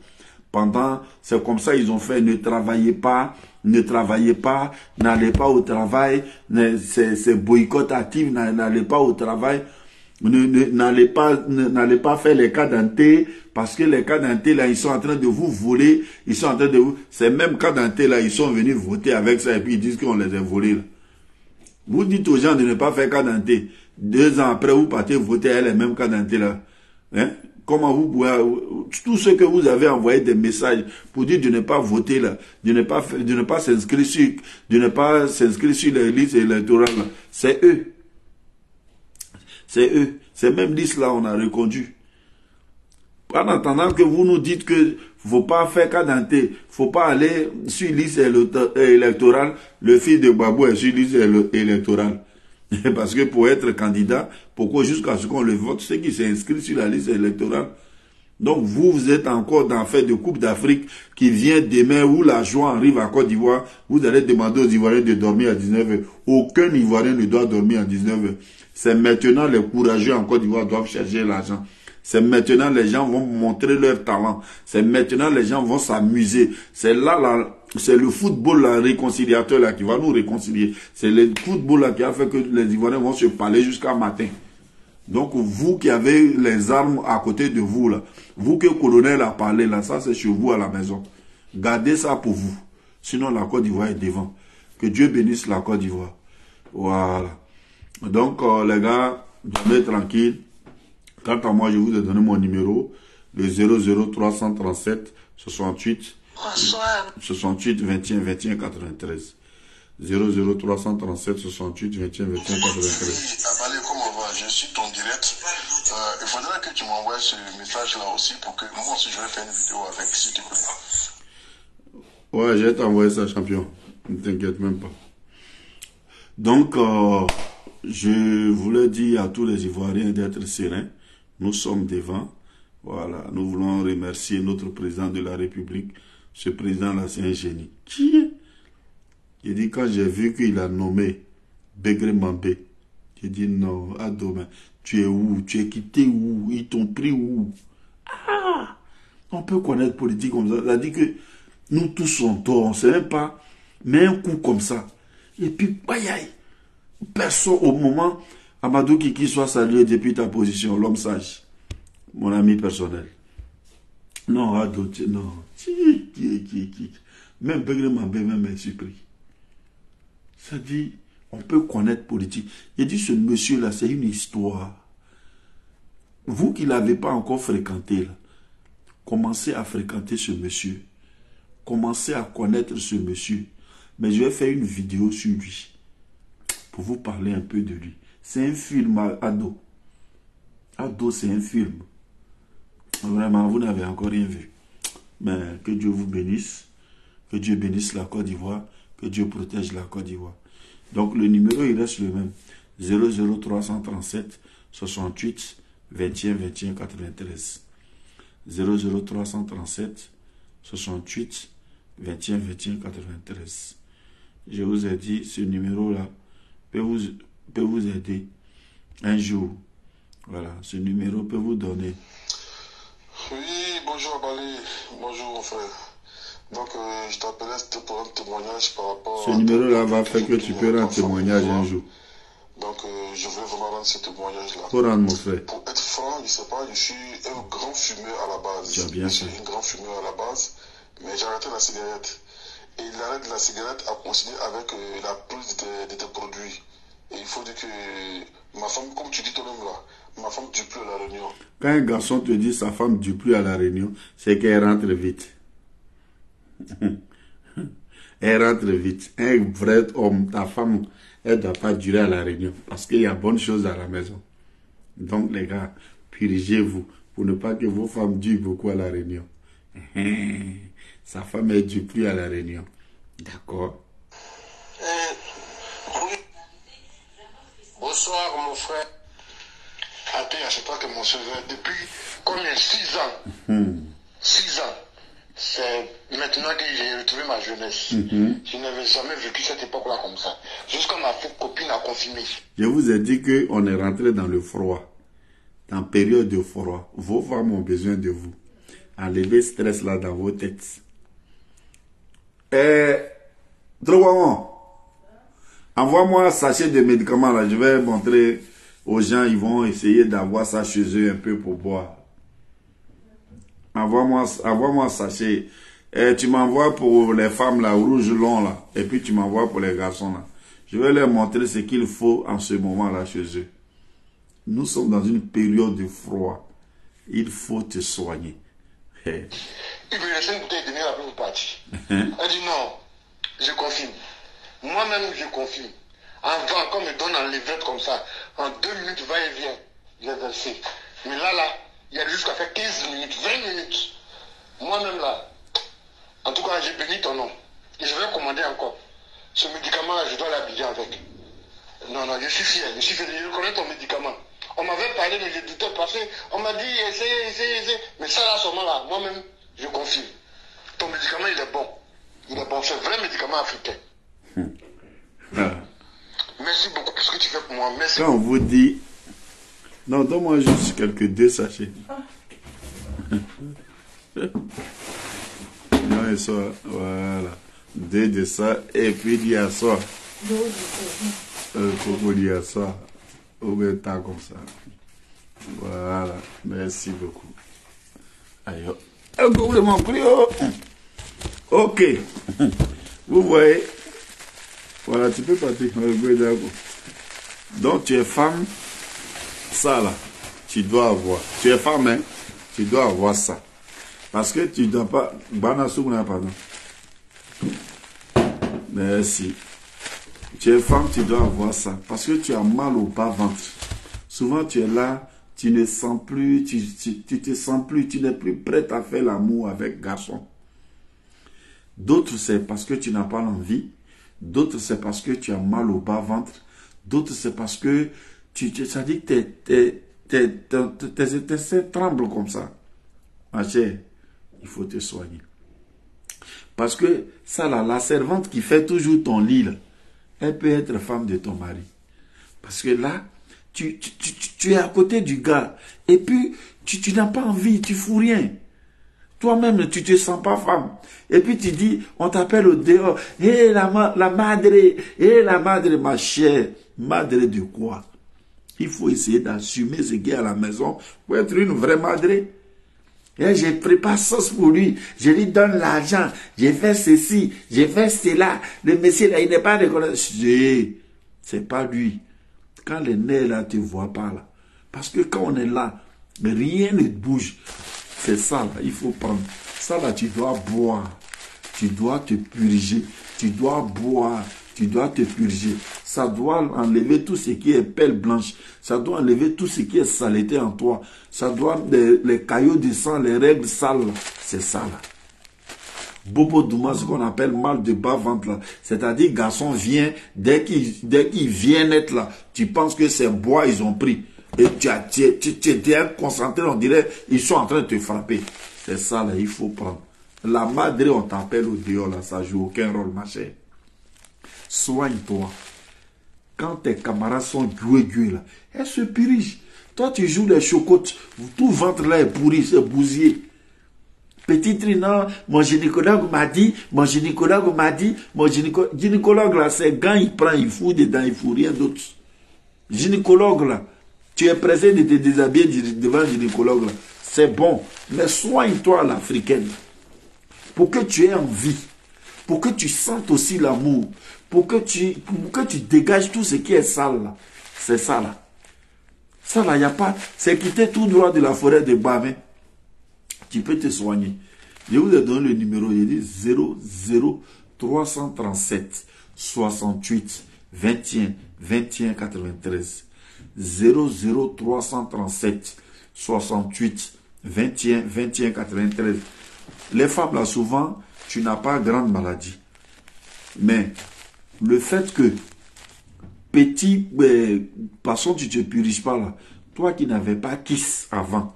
C'est comme ça ils ont fait, ne travaillez pas, n'allez pas au travail, c'est boycott actif, n'allez pas au travail, n'allez pas faire les cas d'anté, parce que les cas d'anté là, ils sont en train de vous voler, ils sont en train de vous, ces mêmes cas d'anté là, ils sont venus voter avec ça et puis ils disent qu'on les a volés là. Vous dites aux gens de ne pas faire cas d'anté, 2 ans après vous partez voter avec les mêmes cas d'anté là. Hein? Comment vous pouvez, tous ceux que vous avez envoyé des messages pour dire de ne pas voter là, de ne pas s'inscrire sur les listes électorales là, c'est eux. C'est eux. Ces mêmes listes là, on a reconduit. En attendant que vous nous dites que faut pas faire cas d'anté, faut pas aller sur liste électorale, le fils de Babou est sur liste électorale. Parce que pour être candidat, pourquoi jusqu'à ce qu'on le vote, c'est qui s'est inscrit sur la liste électorale. Donc vous êtes encore dans l'affaire de Coupe d'Afrique qui vient demain où la joie arrive à Côte d'Ivoire. Vous allez demander aux Ivoiriens de dormir à 19h. Aucun Ivoirien ne doit dormir à 19h. C'est maintenant les courageux en Côte d'Ivoire doivent chercher l'argent. C'est maintenant les gens vont montrer leur talent. C'est maintenant les gens vont s'amuser. C'est c'est le football là, réconciliateur là qui va nous réconcilier. C'est le football là qui a fait que les Ivoiriens vont se parler jusqu'à matin. Donc vous qui avez les armes à côté de vous là, vous que le colonel a parlé là, ça c'est chez vous à la maison. Gardez ça pour vous. Sinon la Côte d'Ivoire est devant. Que Dieu bénisse la Côte d'Ivoire. Voilà. Donc les gars, dormez tranquille. Quant à moi, je vous ai donné mon numéro, le 00337 68 68 21 21 93. 00337 68 21 21 93. Abalé, comment va? Je suis ton direct. Il faudrait que tu m'envoies ce message-là aussi pour que moi aussi je vais faire une vidéo avec, s'il te plaît. Ouais, je vais t'envoyer ça, champion. Ne t'inquiète même pas. Donc, je voulais dire à tous les Ivoiriens d'être sereins. Nous sommes devant. Voilà, nous voulons remercier notre président de la République. Ce président-là, c'est un génie. Qui est? J'ai dit, quand j'ai vu qu'il a nommé Begré Mambé, j'ai dit, non, Adoma, tu es où? Tu es quitté où? Ils t'ont pris où? Ah! On peut connaître politique comme ça. Ça dit que nous tous sommes tort. On ne sait même pas. Mais un coup comme ça. Et puis, aïe aïe. Personne au moment... Amadou Kiki soit salué depuis ta position, l'homme sage, mon ami personnel. Non, Ado, non. Même Begré Mambé, même est surpris. Ça dit, on peut connaître politique. Il dit, ce monsieur-là, c'est une histoire. Vous qui ne l'avez pas encore fréquenté, là, commencez à fréquenter ce monsieur. Commencez à connaître ce monsieur. Mais je vais faire une vidéo sur lui, pour vous parler un peu de lui. C'est un film, Ado. Ado, c'est un film. Vraiment, vous n'avez encore rien vu. Mais que Dieu vous bénisse. Que Dieu bénisse la Côte d'Ivoire. Que Dieu protège la Côte d'Ivoire. Donc, le numéro, il reste le même. 00337 68 21 21 93. 00337 68 21 21 93. Je vous ai dit, ce numéro-là peut vous aider un jour. Voilà, ce numéro peut vous donner. Oui, bonjour Abalé, bonjour mon frère. Donc, je t'appelais, c'était pour un témoignage par rapport Ce numéro-là va faire que tu peux rendre témoignage un jour. Donc, je voulais vraiment rendre ce témoignage-là. Faut rendre, mon frère. Pour être franc, je sais pas, je suis un grand fumeur à la base. Tu as bien je suis fait. un grand fumeur à la base, mais j'ai arrêté la cigarette. Et l'arrêt de la cigarette a coïncidé avec la prise de tes produits. Et il faut dire que ma femme, comme tu dis toi-même là, ma femme ne dure plus à la réunion. Quand un garçon te dit sa femme ne dure plus à la réunion, c'est qu'elle rentre vite. Elle rentre vite. Un vrai homme, ta femme, elle ne doit pas durer à la réunion. Parce qu'il y a bonnes choses à la maison. Donc les gars, purigez-vous pour ne pas que vos femmes durent beaucoup à la réunion. Sa femme ne dure plus à la réunion. D'accord? Oui. Bonsoir mon frère. Attends, je sais pas que mon cheveu, depuis combien 6 ans. 6 ans. C'est maintenant que j'ai retrouvé ma jeunesse. Je n'avais jamais vécu cette époque-là comme ça. Jusqu'à ma copine a confirmé. Je vous ai dit qu'on est rentré dans le froid. Dans période de froid. Vos femmes ont besoin de vous. Enlevez ce stress là dans vos têtes. Envoie-moi un sachet de médicaments là. Je vais montrer aux gens. Ils vont essayer d'avoir ça chez eux un peu pour boire. Envoie-moi un sachet. Tu m'envoies pour les femmes là, rouge long là. Et puis tu m'envoies pour les garçons là. Je vais leur montrer ce qu'il faut en ce moment là chez eux. Nous sommes dans une période de froid. Il faut te soigner. Il veut laisser une bouteille de miel après vous partir. Elle dit non, je confirme. Moi-même, je confirme. Avant, quand on me donne un levrette comme ça, en 2 minutes, va et vient, j'ai versé. Mais là, il y a jusqu'à faire 15 minutes, 20 minutes. Moi-même là, en tout cas, j'ai béni ton nom. Et je vais commander encore. Ce médicament-là, je dois l'habiller avec. Non, je suis fier, je connais ton médicament. On m'avait parlé, mais je doutais parce qu'on m'a dit, essaye. Mais ça là, seulement là, moi-même, je confirme. Ton médicament, il est bon. Il est bon, c'est un vrai médicament africain. Merci beaucoup pour ce que tu fais pour moi. Merci. Quand on vous dit... Non, donne-moi juste quelques 2 sachets. Non, et ça, voilà. 2 de ça, et puis il y a ça. Comment dire ça? Au même temps comme ça. Voilà, merci beaucoup. Aïe, complètement pris. Ok. Vous voyez. Voilà, tu peux partir. Donc tu es femme. Ça là, tu dois avoir. Tu es femme, hein? Tu dois avoir ça. Parce que tu ne dois pas... pardon. Merci. Tu es femme, tu dois avoir ça. Parce que tu as mal au bas-ventre. Souvent, tu es là, tu ne sens plus, tu te sens plus, tu n'es plus prête à faire l'amour avec garçon. D'autres, c'est parce que tu n'as pas l'envie. D'autres, c'est parce que tu as mal au bas-ventre. D'autres, c'est parce que ça dit que tes intestins tremblent comme ça. Ma chère, il faut te soigner. Parce que ça là, la servante qui fait toujours ton lit, là, elle peut être femme de ton mari. Parce que là, tu es à côté du gars. Et puis, tu n'as pas envie, tu fous rien. Toi-même, tu ne te sens pas femme. Et puis tu dis, on t'appelle au dehors. Hé, la madre, hé, la madre, ma chère. Madre de quoi? Il faut essayer d'assumer ce qui est à la maison pour être une vraie madre. Et je prépare sauce pour lui. Je lui donne l'argent. J'ai fait ceci. J'ai fait cela. Le monsieur là, il n'est pas reconnaissant. C'est pas lui. Quand les nerfs là, tu ne vois pas là. Parce que quand on est là, rien ne bouge. C'est ça là, il faut prendre. Ça là, tu dois boire. Tu dois te purger. Tu dois boire. Tu dois te purger. Ça doit enlever tout ce qui est pelle blanche. Ça doit enlever tout ce qui est saleté en toi. Ça doit, les caillots de sang, les règles sales. C'est ça là. Bobo Douma, ce qu'on appelle mal de bas-ventre là. C'est-à-dire, garçon vient, dès qu'il vient être là, tu penses que c'est bois, ils ont pris. Et tu es concentré, on dirait, ils sont en train de te frapper. C'est ça là, il faut prendre. La madre, on t'appelle au dehors là, ça joue aucun rôle, ma chère. Soigne-toi. Quand tes camarades sont gueux là, elles se purigent. Toi, tu joues les chocottes, tout ventre là est pourri, c'est bousillé. Petit truc, non, mon gynécologue m'a dit, mon gynécologue m'a dit, mon gynécologue là, c'est gants, il prend, il fout dedans, il fout rien d'autre. Gynécologue là, tu es pressé de te déshabiller devant le gynécologue là, c'est bon, mais soigne-toi l'africaine, pour que tu aies envie, pour que tu sentes aussi l'amour, pour que tu dégages tout ce qui est sale là, c'est ça là. Ça là, il n'y a pas, c'est quitter tout droit de la forêt de Bamé. Tu peux te soigner. Je vous ai donné le numéro, il dit 00 337 68 21 21 93. 00 337 68 21 21 93. Les femmes là, souvent, tu n'as pas grande maladie. Mais le fait que petit, parce que tu ne te puriges pas là, toi qui n'avais pas kiss avant,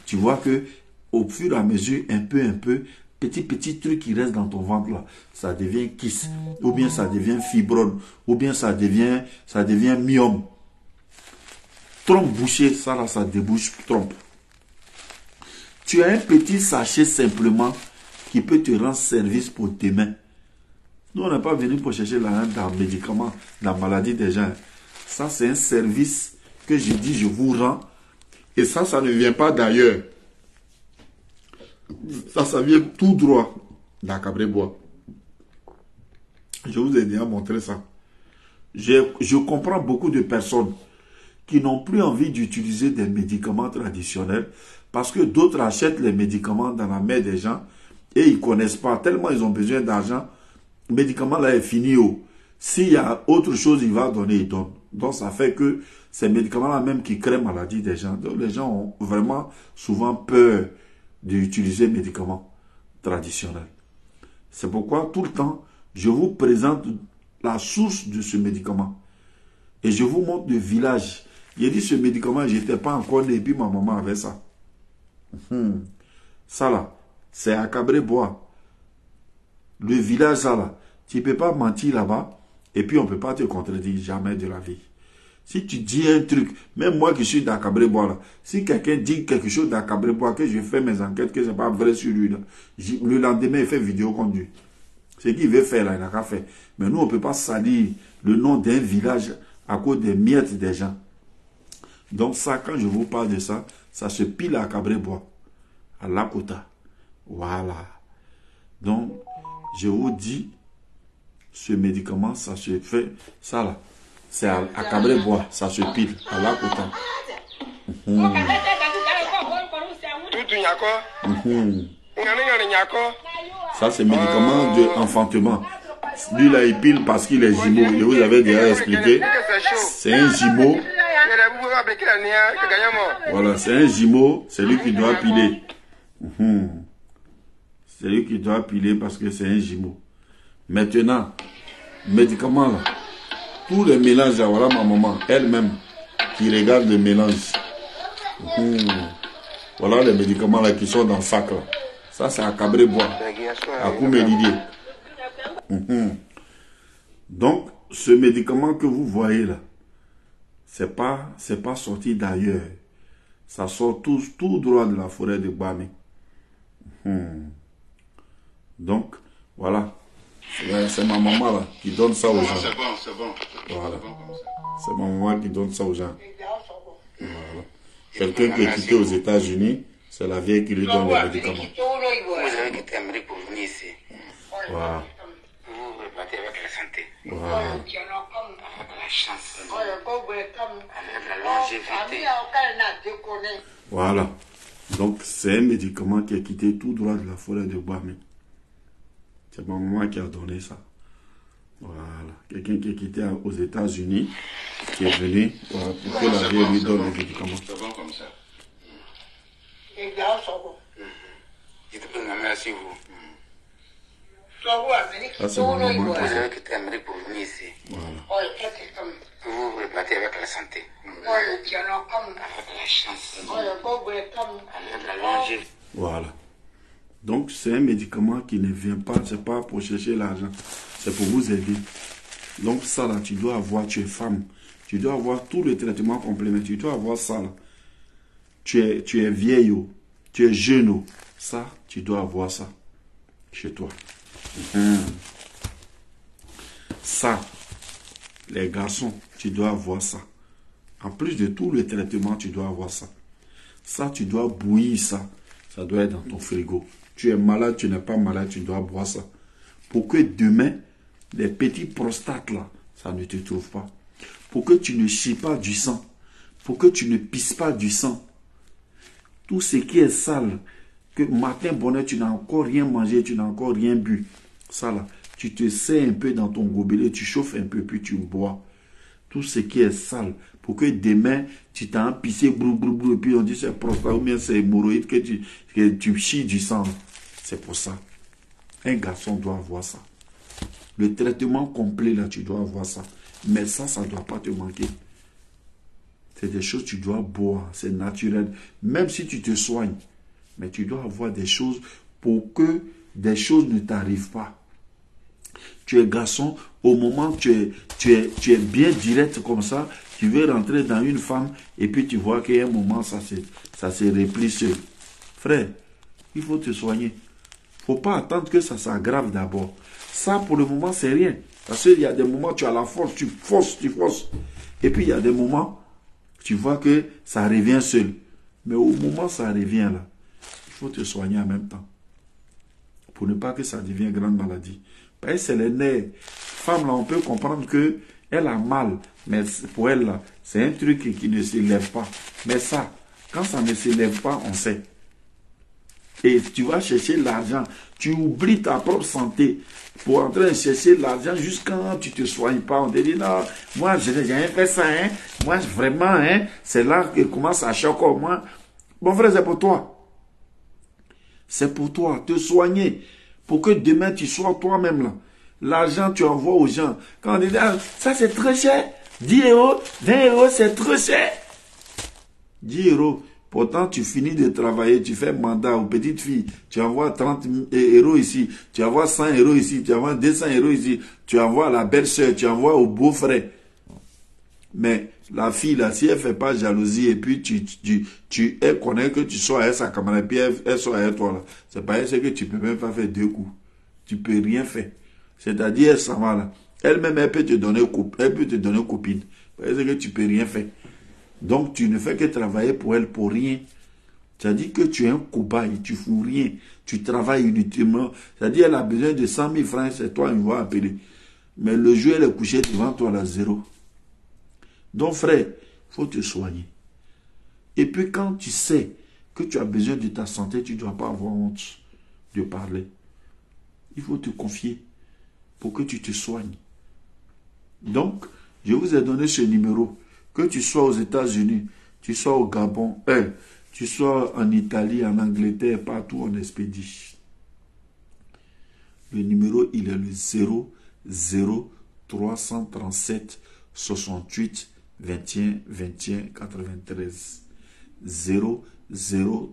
tu vois que au fur et à mesure, un peu, petit truc qui reste dans ton ventre là, ça devient kiss, ou bien ça devient fibrome, ou bien ça devient myome. Trompe bouchée, ça là, ça débouche trompe. Tu as un petit sachet simplement qui peut te rendre service pour tes mains. Nous, on n'est pas venu pour chercher l'argent dans le médicament, dans la maladie des gens. Ça, c'est un service que je dis, je vous rends. Et ça ne vient pas d'ailleurs. Ça vient tout droit d'Akabrebois. Je vous ai déjà montré ça. Je comprends beaucoup de personnes qui n'ont plus envie d'utiliser des médicaments traditionnels parce que d'autres achètent les médicaments dans la main des gens et ils ne connaissent pas. Tellement ils ont besoin d'argent, le médicament là est fini. S'il y a autre chose, il va donner, il donne. Donc ça fait que ces médicaments-là même qui créent maladie des gens. Donc les gens ont vraiment souvent peur d'utiliser les médicaments traditionnels. C'est pourquoi tout le temps, je vous présente la source de ce médicament. Et je vous montre le village. J'ai dit ce médicament, je n'étais pas encore né, et puis ma maman avait ça. Ça là, c'est à Cabré-Bois. Le village, ça là, tu ne peux pas mentir là-bas, et puis on ne peut pas te contredire jamais de la vie. Si tu dis un truc, même moi qui suis dans Cabré-Bois là, si quelqu'un dit quelque chose dans Cabré-Bois, que je fais mes enquêtes, que ce n'est pas vrai sur lui, là, le lendemain, il fait vidéo conduit. Ce qu'il veut faire là, il n'a qu'à faire. Mais nous, on ne peut pas salir le nom d'un village à cause des miettes des gens. Donc ça, quand je vous parle de ça, ça se pile à Cabré-Bois, à Lakota. Voilà. Donc, je vous dis, ce médicament, ça se fait, ça là, c'est à Cabré-Bois, ça se pile, à Lakota. Ça, c'est médicament d'enfantement. Lui là, il pile parce qu'il est jumeau. Je vous avais déjà expliqué. C'est un jumeau. Voilà, c'est un jumeau. C'est lui qui doit piler. C'est lui qui doit piler parce que c'est un jumeau. Maintenant, médicament là. Tous les mélanges, voilà ma maman, elle-même, qui regarde le mélange. Voilà les médicaments là qui sont dans le sac là. Ça, c'est à Cabré-Bois, à Koumédidier. Donc, ce médicament que vous voyez là, c'est pas sorti d'ailleurs. Ça sort tout droit de la forêt de Bamé. Donc, voilà. C'est ma maman là qui donne ça aux gens. C'est bon. Voilà. C'est ma maman qui donne ça aux gens. Voilà. Quelqu'un qui est quitté aux États-Unis, c'est la vieille qui lui donne les médicaments. Vous avez quitté l'Amérique pour venir ici. Voilà. Vous repartez avec la santé. Voilà. Avec la chance. Avec la longévité. Voilà. Donc, c'est un médicament qui est quitté tout droit de la forêt de Bamé. C'est ma maman qui a donné ça. Voilà. Quelqu'un qui est quitté aux États-Unis, qui est venu pour que la vieille lui donne les médicaments. C'est bon comme ça. Je te prie, merci vous. Ça, c'est ma maman. Vous avez quitté l'Amérique pour venir ici. Voilà. Vous repartez avec la santé. Avec la chance. Avec la longévité. Voilà. Donc, c'est un médicament qui ne vient pas, c'est pas pour chercher l'argent, c'est pour vous aider. Donc, ça là, tu dois avoir, tu es femme, tu dois avoir tout le traitement complémentaire, tu dois avoir ça là. Tu es vieille, tu es jeune, Ça, tu dois avoir ça chez toi. Ça, les garçons, tu dois avoir ça. En plus de tout le traitement, tu dois avoir ça. Ça, tu dois bouillir ça. Ça doit être dans ton frigo. Tu es malade, tu n'es pas malade, tu dois boire ça. Pour que demain, les petits prostates là, ça ne te trouve pas. Pour que tu ne chies pas du sang. Pour que tu ne pisses pas du sang. Tout ce qui est sale, que matin bonheur, tu n'as encore rien mangé, tu n'as encore rien bu. Ça là, tu te sers un peu dans ton gobelet, tu chauffes un peu, puis tu bois. Tout ce qui est sale, pour que demain, tu t'as pissé, brou, brou, brou, et puis on dit c'est prostate ou bien c'est hémorroïde, que tu chies du sang. C'est pour ça. Un garçon doit avoir ça. Le traitement complet, là, tu dois avoir ça. Mais ça ne doit pas te manquer. C'est des choses que tu dois boire, c'est naturel. Même si tu te soignes, mais tu dois avoir des choses pour que des choses ne t'arrivent pas. Tu es garçon, au moment où tu es bien direct comme ça, tu veux rentrer dans une femme et puis tu vois qu'à un moment, ça se replie seul. Frère, il faut te soigner. Il ne faut pas attendre que ça s'aggrave d'abord. Ça, pour le moment, c'est rien. Parce qu'il y a des moments où tu as la force, tu forces. Et puis, il y a des moments, tu vois que ça revient seul. Mais au moment où ça revient là, il faut te soigner en même temps. Pour ne pas que ça devienne grande maladie. Parce que c'est les nerfs. Femme là, on peut comprendre que elle a mal. Mais pour elle là, c'est un truc qui ne s'élève pas. Mais ça, quand ça ne s'élève pas, on sait. Et tu vas chercher l'argent. Tu oublies ta propre santé pour entrer à chercher l'argent jusqu'à quand tu ne te soignes pas. On te dit non, moi je n'ai jamais fait ça. Hein. Moi vraiment, hein, c'est là que commence à choquer. Moi, mon frère, c'est pour toi. C'est pour toi, te soigner. Pour que demain tu sois toi-même là. L'argent tu envoies aux gens. Quand on dit ah, ça c'est très cher. 10 euros, 20 euros, c'est très cher. 10 euros. Pourtant, tu finis de travailler, tu fais mandat aux petites filles, tu envoies 30 euros ici, tu envoies 100 euros ici, tu envoies 200 euros ici, tu envoies à la belle-sœur, tu envoies au beau-frère. Mais la fille, là, si elle ne fait pas jalousie et puis elle connaît que tu sois avec sa camarade, puis elle soit avec toi, là, c'est pas elle que tu peux même pas faire 2 coups. Tu peux rien faire. C'est-à-dire, elle s'en va là. Elle-même, elle peut te donner copine. Parce que tu peux rien faire. Donc, tu ne fais que travailler pour elle pour rien. C'est-à-dire que tu es un cobaye, tu ne fous rien. Tu travailles inutilement. C'est-à-dire qu'elle a besoin de 100 000 francs, c'est toi, il va appeler. Mais le jour, elle est couchée devant toi, à 0. Donc, frère, il faut te soigner. Et puis, quand tu sais que tu as besoin de ta santé, tu ne dois pas avoir honte de parler. Il faut te confier pour que tu te soignes. Donc, je vous ai donné ce numéro. Que tu sois aux États-Unis, tu sois au Gabon, tu sois en Italie, en Angleterre, partout on expédie. Le numéro, il est le 00 337 68 21 21 93. 00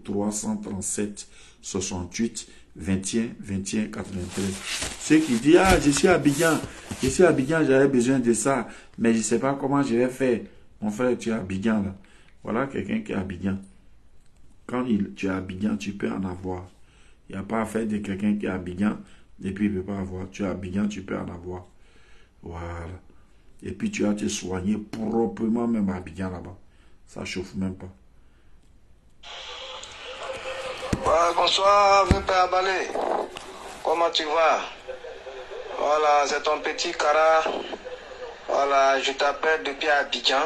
337 68 21 21 93. Ceux qui disent, ah, je suis à Abidjan, j'avais besoin de ça, mais je ne sais pas comment je vais faire. Mon frère, tu es à Abidjan là. Voilà quelqu'un qui est à Abidjan. Quand tu es à Abidjan, tu peux en avoir. Il n'y a pas à faire de quelqu'un qui est à Abidjan et puis il ne peut pas avoir. Tu es à Abidjan, tu peux en avoir. Voilà. Et puis tu vas te soigner proprement même à Abidjan là-bas. Ça ne chauffe même pas. Ouais, bonsoir, vieux père Abalé. Comment tu vas? Voilà, c'est ton petit Kara. Voilà, je t'appelle depuis Abidjan.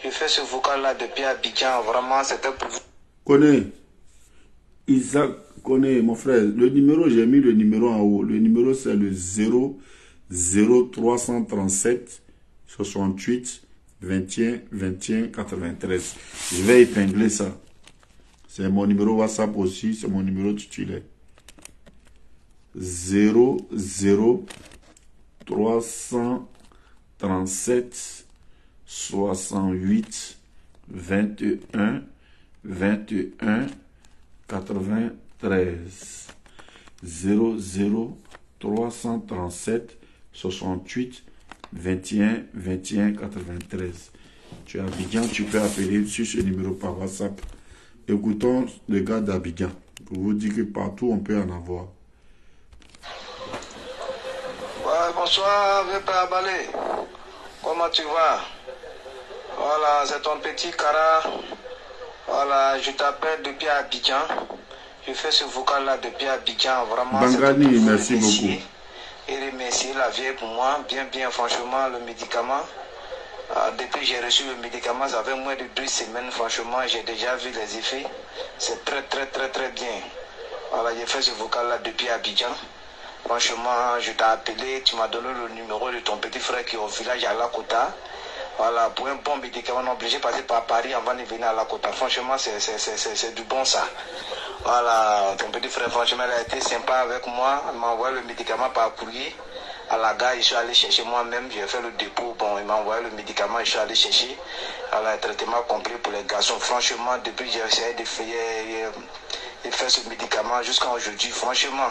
Je fais ce vocal-là depuis Abidjan. Vraiment, c'était pour vous. Connais. Isaac, connais, mon frère. Le numéro, j'ai mis le numéro en haut. Le numéro, c'est le 0 337 68 21 21 93. Je vais épingler ça. C'est mon numéro WhatsApp aussi. C'est mon numéro titulaire. 0 337 68 21 21 93. 00 337 68 21 21 93. Tu es à Abidjan, tu peux appeler sur ce numéro par WhatsApp. Écoutons le gars d'Abidjan. Pour vous dire que partout, on peut en avoir. Ouais, bonsoir, VP Abalé. Comment tu vas? Voilà, c'est ton petit Kara. Voilà, je t'appelle depuis Abidjan. Je fais ce vocal-là depuis Abidjan. Vraiment, Bangani, merci beaucoup. Et remercier la vieille pour moi. Bien, franchement, le médicament. Depuis que j'ai reçu le médicament, ça fait moins de 2 semaines. Franchement, j'ai déjà vu les effets. C'est très bien. Voilà, j'ai fait ce vocal-là depuis Abidjan. Franchement, je t'ai appelé, tu m'as donné le numéro de ton petit frère qui est au village à Lakota. Voilà, pour un bon médicament, on est obligé de passer par Paris avant de venir à Lakota. Franchement, c'est du bon ça. Voilà, ton petit frère, franchement, il a été sympa avec moi. Il m'a envoyé le médicament par courrier. À la gare, je suis allé chercher moi-même. J'ai fait le dépôt. Bon, il m'a envoyé le médicament, je suis allé chercher. Alors, un traitement complet pour les garçons. Franchement, depuis que j'ai essayé de faire ce médicament jusqu'à aujourd'hui, franchement,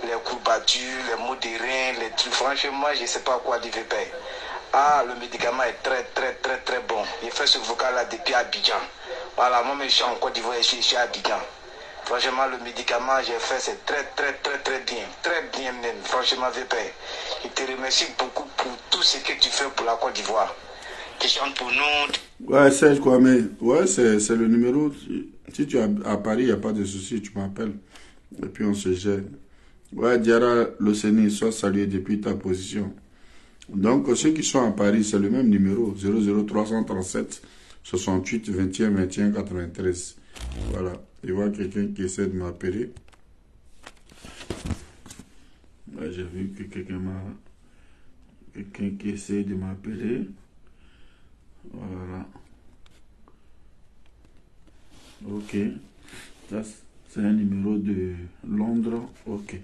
les courbatures, les maux de reins, les trucs, franchement, je ne sais pas quoi dire. Ah, le médicament est très bon. J'ai fait ce vocal-là depuis Abidjan. Voilà, moi, je suis en Côte d'Ivoire, je suis à Abidjan. Franchement, le médicament, j'ai fait, c'est très bien. Très bien même, franchement, VP. Je te remercie beaucoup pour tout ce que tu fais pour la Côte d'Ivoire. Tu chantes pour nous. Ouais, Serge Kwame. Ouais, c'est le numéro. Si tu es à Paris, il n'y a pas de souci, tu m'appelles. Et puis on se gère. Ouais, Diara Loceni, sois salué depuis ta position. Donc, ceux qui sont à Paris, c'est le même numéro. 00337 68 21 21 93. Voilà. Je vois quelqu'un qui essaie de m'appeler. Ouais, j'ai vu que quelqu'un qui essaie de m'appeler. Voilà. Ok. Ça, c'est un numéro de Londres. Ok.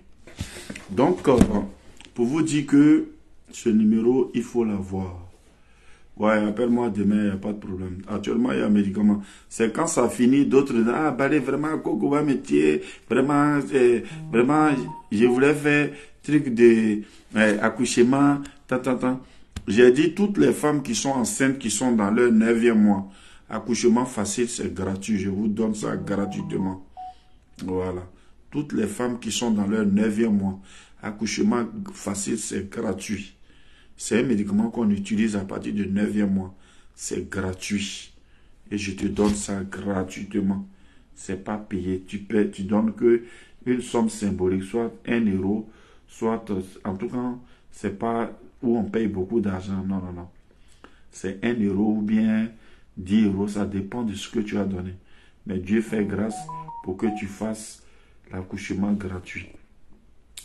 Donc, pour vous dire que ce numéro, il faut l'avoir. Ouais, appelle-moi demain, il n'y a pas de problème. Actuellement, il y a un médicament. C'est quand ça finit, d'autres disent, ah, bah, vraiment, Coco va métier, vraiment, je voulais faire truc de accouchement, J'ai dit, toutes les femmes qui sont enceintes, qui sont dans leur 9e mois, accouchement facile, c'est gratuit. Je vous donne ça gratuitement. Voilà. Toutes les femmes qui sont dans leur 9e mois, accouchement facile, c'est gratuit. C'est un médicament qu'on utilise à partir du 9e mois. C'est gratuit. Et je te donne ça gratuitement. C'est pas payé. Tu donnes que une somme symbolique, soit 1 euro, soit, en tout cas, c'est pas où on paye beaucoup d'argent. Non. C'est 1 euro ou bien 10 euros. Ça dépend de ce que tu as donné. Mais Dieu fait grâce pour que tu fasses l'accouchement gratuit.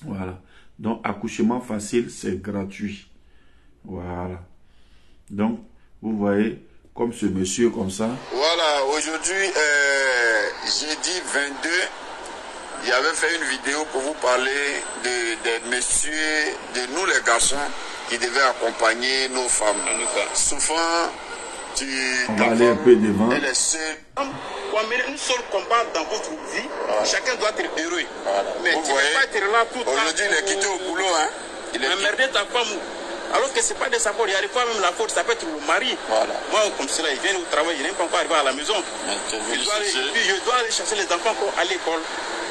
Voilà. Donc, accouchement facile, c'est gratuit. Voilà. Donc, vous voyez, comme ce monsieur, comme ça. Voilà, aujourd'hui, jeudi 22, j'avais fait une vidéo pour vous parler des messieurs, de nous les garçons, qui devaient accompagner nos femmes. Souvent, on va aller un peu devant. Elle est seule. Pour amener une seule combat dans votre vie, chacun doit être heureux. Voilà. Mais vous tu ne voyez, peux pas être là tout le temps. aujourd'hui, il est quitté au boulot. Hein. Il est emmerder ta femme. Alors que ce n'est pas de sa faute. Il y a des fois même la faute, ça peut être le mari. Voilà. Moi, comme cela, il vient au travail, il n'est pas encore arrivé à la maison. Je dois aller chercher les enfants à l'école.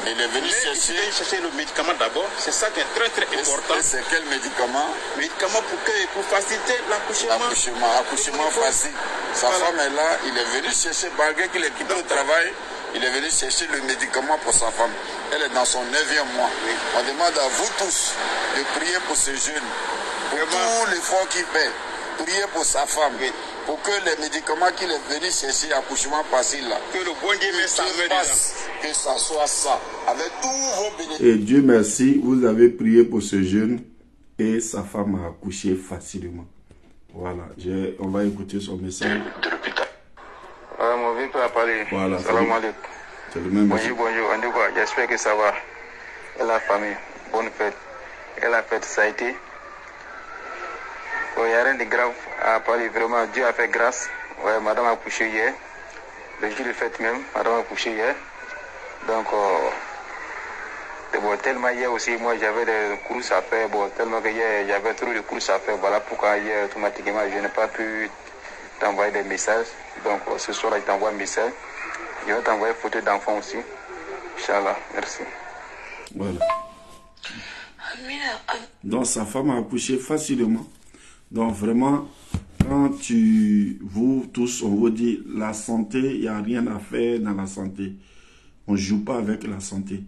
Il est venu chercher le médicament d'abord. C'est ça qui est très important. C'est quel médicament? Médicament pour faciliter l'accouchement. Accouchement facile. Sa femme est là, il est venu chercher, malgré qu'il est quitté au travail, il est venu chercher le médicament pour sa femme. Elle est dans son 9e mois. Oui. On demande à vous tous de prier pour ce jeune, pour tout l'effort qu'il fait. Prier pour sa femme, oui. Pour que les médicaments qu'il est venu chercher, accouchement facile là, que le bon Dieu met sa main dedans. Que ça soit ça, avec tous vos bénéfices. Et Dieu merci, vous avez prié pour ce jeune et sa femme a accouché facilement. Voilà, on va écouter son message. Mon vieux peut parler. Voilà, salam alaikum. C'est le même bonjour, en tout cas, j'espère que ça va. Et la famille, bonne fête. Et la fête, ça a été. Il n'y a rien de grave à parler, vraiment, Dieu a fait grâce. Ouais, madame a accouché hier. Le jour de fête même, madame a accouché hier. Donc, bon, tellement hier aussi, moi j'avais des courses à faire. Bon, tellement que hier, j'avais trop de courses à faire. Voilà pourquoi hier, automatiquement, je n'ai pas pu t'envoyer des messages. Donc, ce soir, je t'envoie un message. Je vais t'envoyer une photo d'enfant aussi. Inch'Allah, merci. Voilà. Donc sa femme a accouché facilement. Donc vraiment, quand vous tous, on vous dit la santé, il n'y a rien à faire dans la santé. On ne joue pas avec la santé.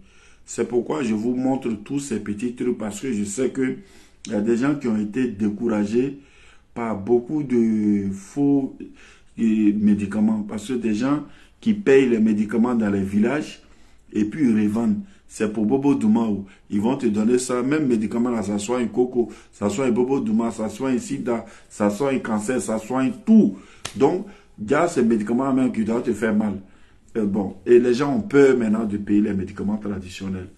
C'est pourquoi je vous montre tous ces petits trucs parce que je sais que il y a des gens qui ont été découragés par beaucoup de faux médicaments. Parce que des gens qui payent les médicaments dans les villages et puis ils revendent. C'est pour Bobo Douma. Ils vont te donner ça, même médicament là, ça soigne coco, ça soigne Bobo Douma, ça soigne sida, ça soigne cancer, ça soigne tout. Donc, il y a ces médicaments même qui doivent te faire mal. Bon, et les gens ont peur maintenant de payer les médicaments traditionnels.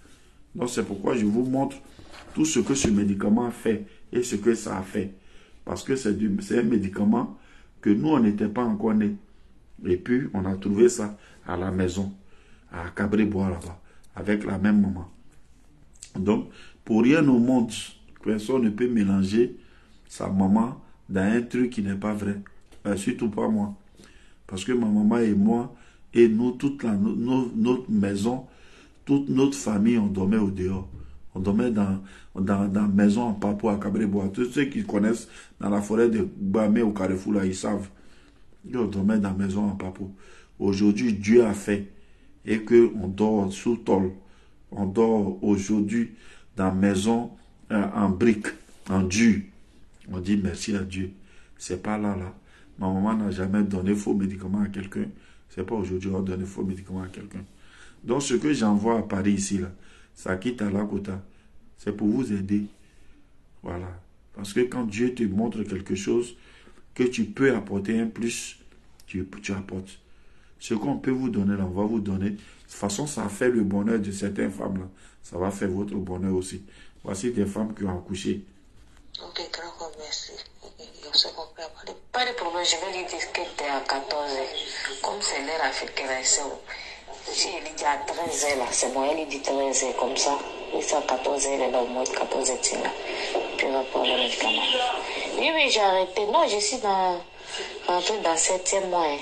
Donc, c'est pourquoi je vous montre tout ce que ce médicament fait et ce que ça a fait. Parce que c'est un médicament que nous, on n'était pas encore nés. Et puis, on a trouvé ça à la maison, à Cabré-Bois là-bas, avec la même maman. Donc, pour rien au monde, personne ne peut mélanger sa maman dans un truc qui n'est pas vrai. Surtout pas moi. Parce que ma maman et moi, et nous, toute notre maison, toute notre famille, on dormait au dehors. On dormait dans la maison en Papou à Cabré-Bois. Tous ceux qui connaissent dans la forêt de Bamé au Carrefour, là, ils savent. On dormait dans la maison en Papou. Aujourd'hui, Dieu a fait. Et qu'on dort sous tôle. On dort aujourd'hui dans la maison en briques, en dur. On dit merci à Dieu. C'est pas là. Ma maman n'a jamais donné faux médicaments à quelqu'un. C'est pas aujourd'hui on donne faux médicaments à quelqu'un. Donc ce que j'envoie à Paris ici, là, ça quitte à Lakota. C'est pour vous aider. Voilà. Parce que quand Dieu te montre quelque chose, que tu peux apporter un plus, tu apportes. Ce qu'on peut vous donner, là, on va vous donner. De toute façon, ça fait le bonheur de certaines femmes, là. Ça va faire votre bonheur aussi. Voici des femmes qui ont accouché. Ok, grand merci. Pas de problème, je vais lui dire que tu es à 14 heures. Comme c'est l'heure africaine, si elle dit à 13 heures, là, c'est bon, elle dit 13 heures, comme ça. Et ça, 14 heures, elle est là, au moins 14 heures, là. Puis on va prendre le médicament. Oui, j'ai arrêté. Non, je suis rentrée dans le 7e mois.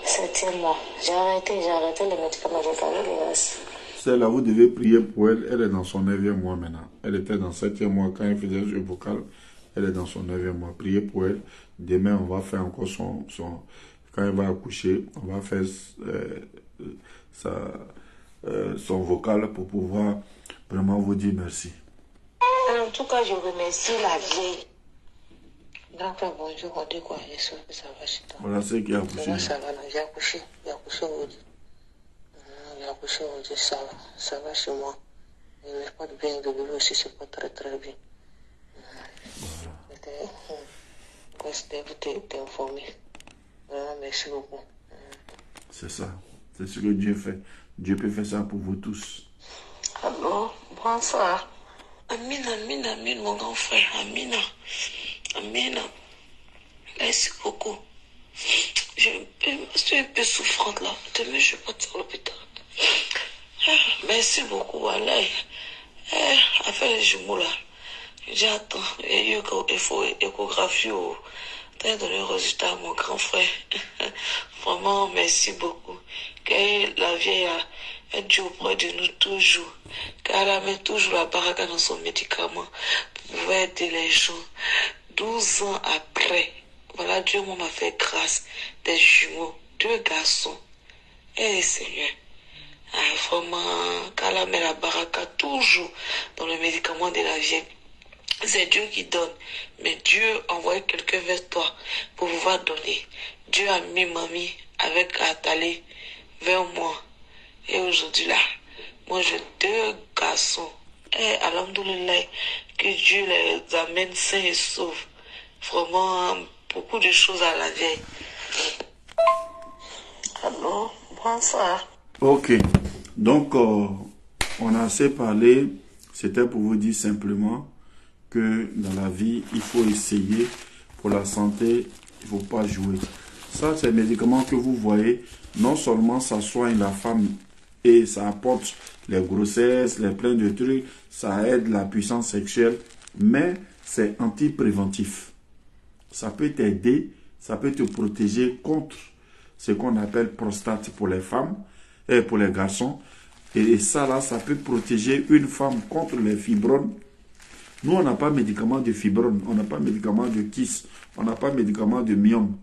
7e mois. J'ai arrêté les médicaments, j'ai gardé les restes. Celle-là, vous devez prier pour elle. Elle est dans son 9e mois maintenant. Elle était dans le 7e mois quand elle faisait ce vocal. Elle est dans son 9e mois. Priez pour elle. Demain, on va faire encore quand elle va accoucher, on va faire son vocal pour pouvoir vraiment vous dire merci. En tout cas, je remercie la vieille. Grand frère, bonjour, on dit quoi? J'espère que ça va chez toi. Voilà ce qui a accouché. Moi, ça va, j'ai accouché aujourd'hui. J'ai accouché aujourd'hui, ça va chez moi. Il n'y a pas de bien de boulot aussi, c'est pas très très bien. C'était pour t'informer. Vraiment, merci beaucoup. C'est ça. C'est ce que Dieu fait. Dieu peut faire ça pour vous tous. Allô, bonsoir. Amina, mon grand frère. Amina. Merci beaucoup. Je suis un peu souffrante là. Demain, je vais partir à l'hôpital. Merci beaucoup, Alain. Avec les jumeaux là. J'attends. Il faut échographie au temps de le résultat à mon grand frère. Vraiment, merci beaucoup. Que la vieille est Dieu auprès de nous toujours. Car elle met toujours la baraka dans son médicament pour pouvoir aider les gens. 12 ans après, voilà, Dieu m'a fait grâce des jumeaux, 2 garçons. Seigneur. Vraiment, car elle met la baraka toujours dans le médicament de la vieille. C'est Dieu qui donne, mais Dieu envoie quelqu'un vers toi pour pouvoir donner. Dieu a mis mamie avec Athalé vers moi. Et aujourd'hui là, moi j'ai 2 garçons. Alhamdoulilah, que Dieu les amène sains et saufs. Vraiment, beaucoup de choses à la veille. Allô, bonsoir. Ok, donc on a assez parlé. C'était pour vous dire simplement que dans la vie, il faut essayer. Pour la santé, il ne faut pas jouer. Ça, c'est les médicaments que vous voyez. Non seulement ça soigne la femme et ça apporte les grossesses, les plein de trucs, ça aide la puissance sexuelle, mais c'est antipréventif. Ça peut t'aider, ça peut te protéger contre ce qu'on appelle prostate pour les femmes et pour les garçons. Et ça, là, ça peut protéger une femme contre les fibromes. Nous, on n'a pas de médicament de fibrome, on n'a pas de médicament de kyste, on n'a pas de médicament de myome.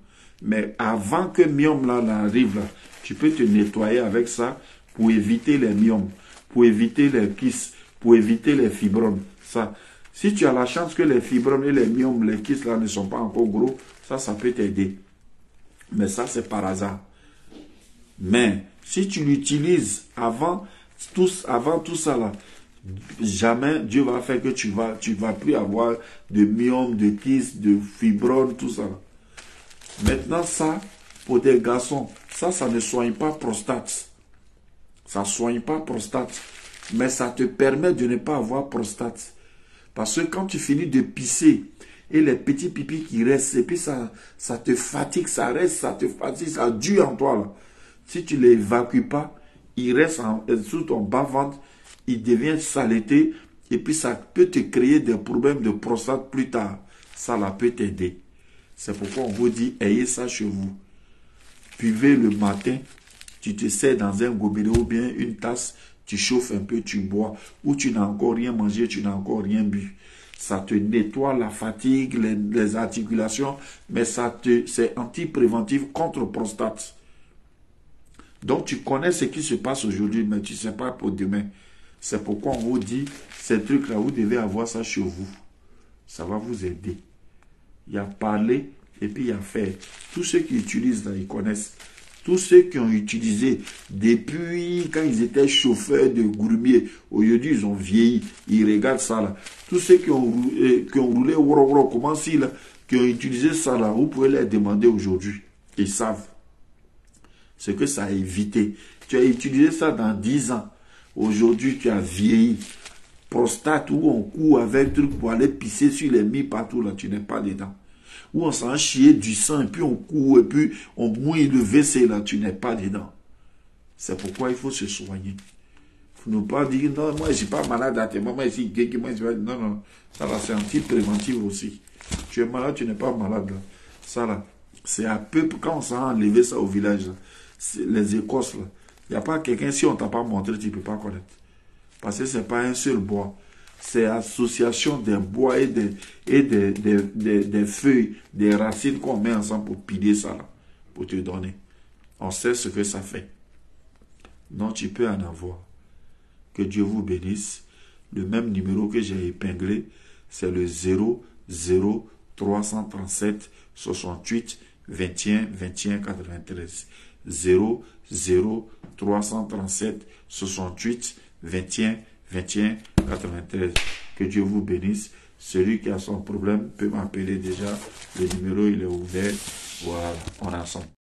Mais avant que myome là arrive, là, tu peux te nettoyer avec ça pour éviter les myomes, pour éviter les kystes, pour éviter les fibromes. Ça, si tu as la chance que les fibromes et les myomes, les kystes là ne sont pas encore gros, ça peut t'aider. Mais ça, c'est par hasard. Mais si tu l'utilises avant tout ça là, jamais Dieu va faire que tu vas plus avoir de myome, de kystes, de fibromes, tout ça là. Maintenant, ça, pour des garçons, ça ne soigne pas prostate. Ça ne soigne pas prostate. Mais ça te permet de ne pas avoir prostate. Parce que quand tu finis de pisser, et les petits pipis qui restent, et puis ça te fatigue, ça reste, ça te fatigue, ça dure en toi, là. Si tu ne les évacues pas, il reste sous ton bas-ventre, il devient saleté, et puis ça peut te créer des problèmes de prostate plus tard. Ça là peut t'aider. C'est pourquoi on vous dit, ayez ça chez vous. Buvez le matin, tu te sers dans un gobelet ou bien une tasse, tu chauffes un peu, tu bois. Ou tu n'as encore rien mangé, tu n'as encore rien bu. Ça te nettoie la fatigue, les articulations, mais c'est antipréventif contre prostate. Donc tu connais ce qui se passe aujourd'hui, mais tu ne sais pas pour demain. C'est pourquoi on vous dit, ces trucs-là, vous devez avoir ça chez vous. Ça va vous aider. Il y a parler et puis il y a faire. Tous ceux qui utilisent là, ils connaissent. Tous ceux qui ont utilisé depuis quand ils étaient chauffeurs de gourmiers, aujourd'hui ils ont vieilli, ils regardent ça là. Tous ceux qui ont roulé comment si là, qui ont utilisé ça là, vous pouvez les demander aujourd'hui. Ils savent ce que ça a évité. Tu as utilisé ça dans 10 ans. Aujourd'hui tu as vieilli. Prostate où on court avec truc pour aller pisser sur les mi partout là, tu n'es pas dedans. Où on s'en chier du sang et puis on court et puis on mouille le WC là, tu n'es pas dedans. C'est pourquoi il faut se soigner. Il ne faut pas dire non, moi je ne suis pas malade à tes moments ici. Non, non, ça là c'est anti-préventif aussi. Tu es malade, tu n'es pas malade là. Ça là, c'est un peu quand on s'en a enlevé ça au village là, les Écosses là. Il n'y a pas quelqu'un, si on ne t'a pas montré, tu ne peux pas connaître. Parce que ce n'est pas un seul bois. C'est l'association des bois et des feuilles, des racines qu'on met ensemble pour piler ça là, pour te donner. On sait ce que ça fait. Donc tu peux en avoir. Que Dieu vous bénisse. Le même numéro que j'ai épinglé, c'est le 00337 68 21 21 93. 00337 68 21 21 93. Que Dieu vous bénisse. Celui qui a son problème peut m'appeler déjà. Le numéro il est ouvert. Voilà, on est ensemble.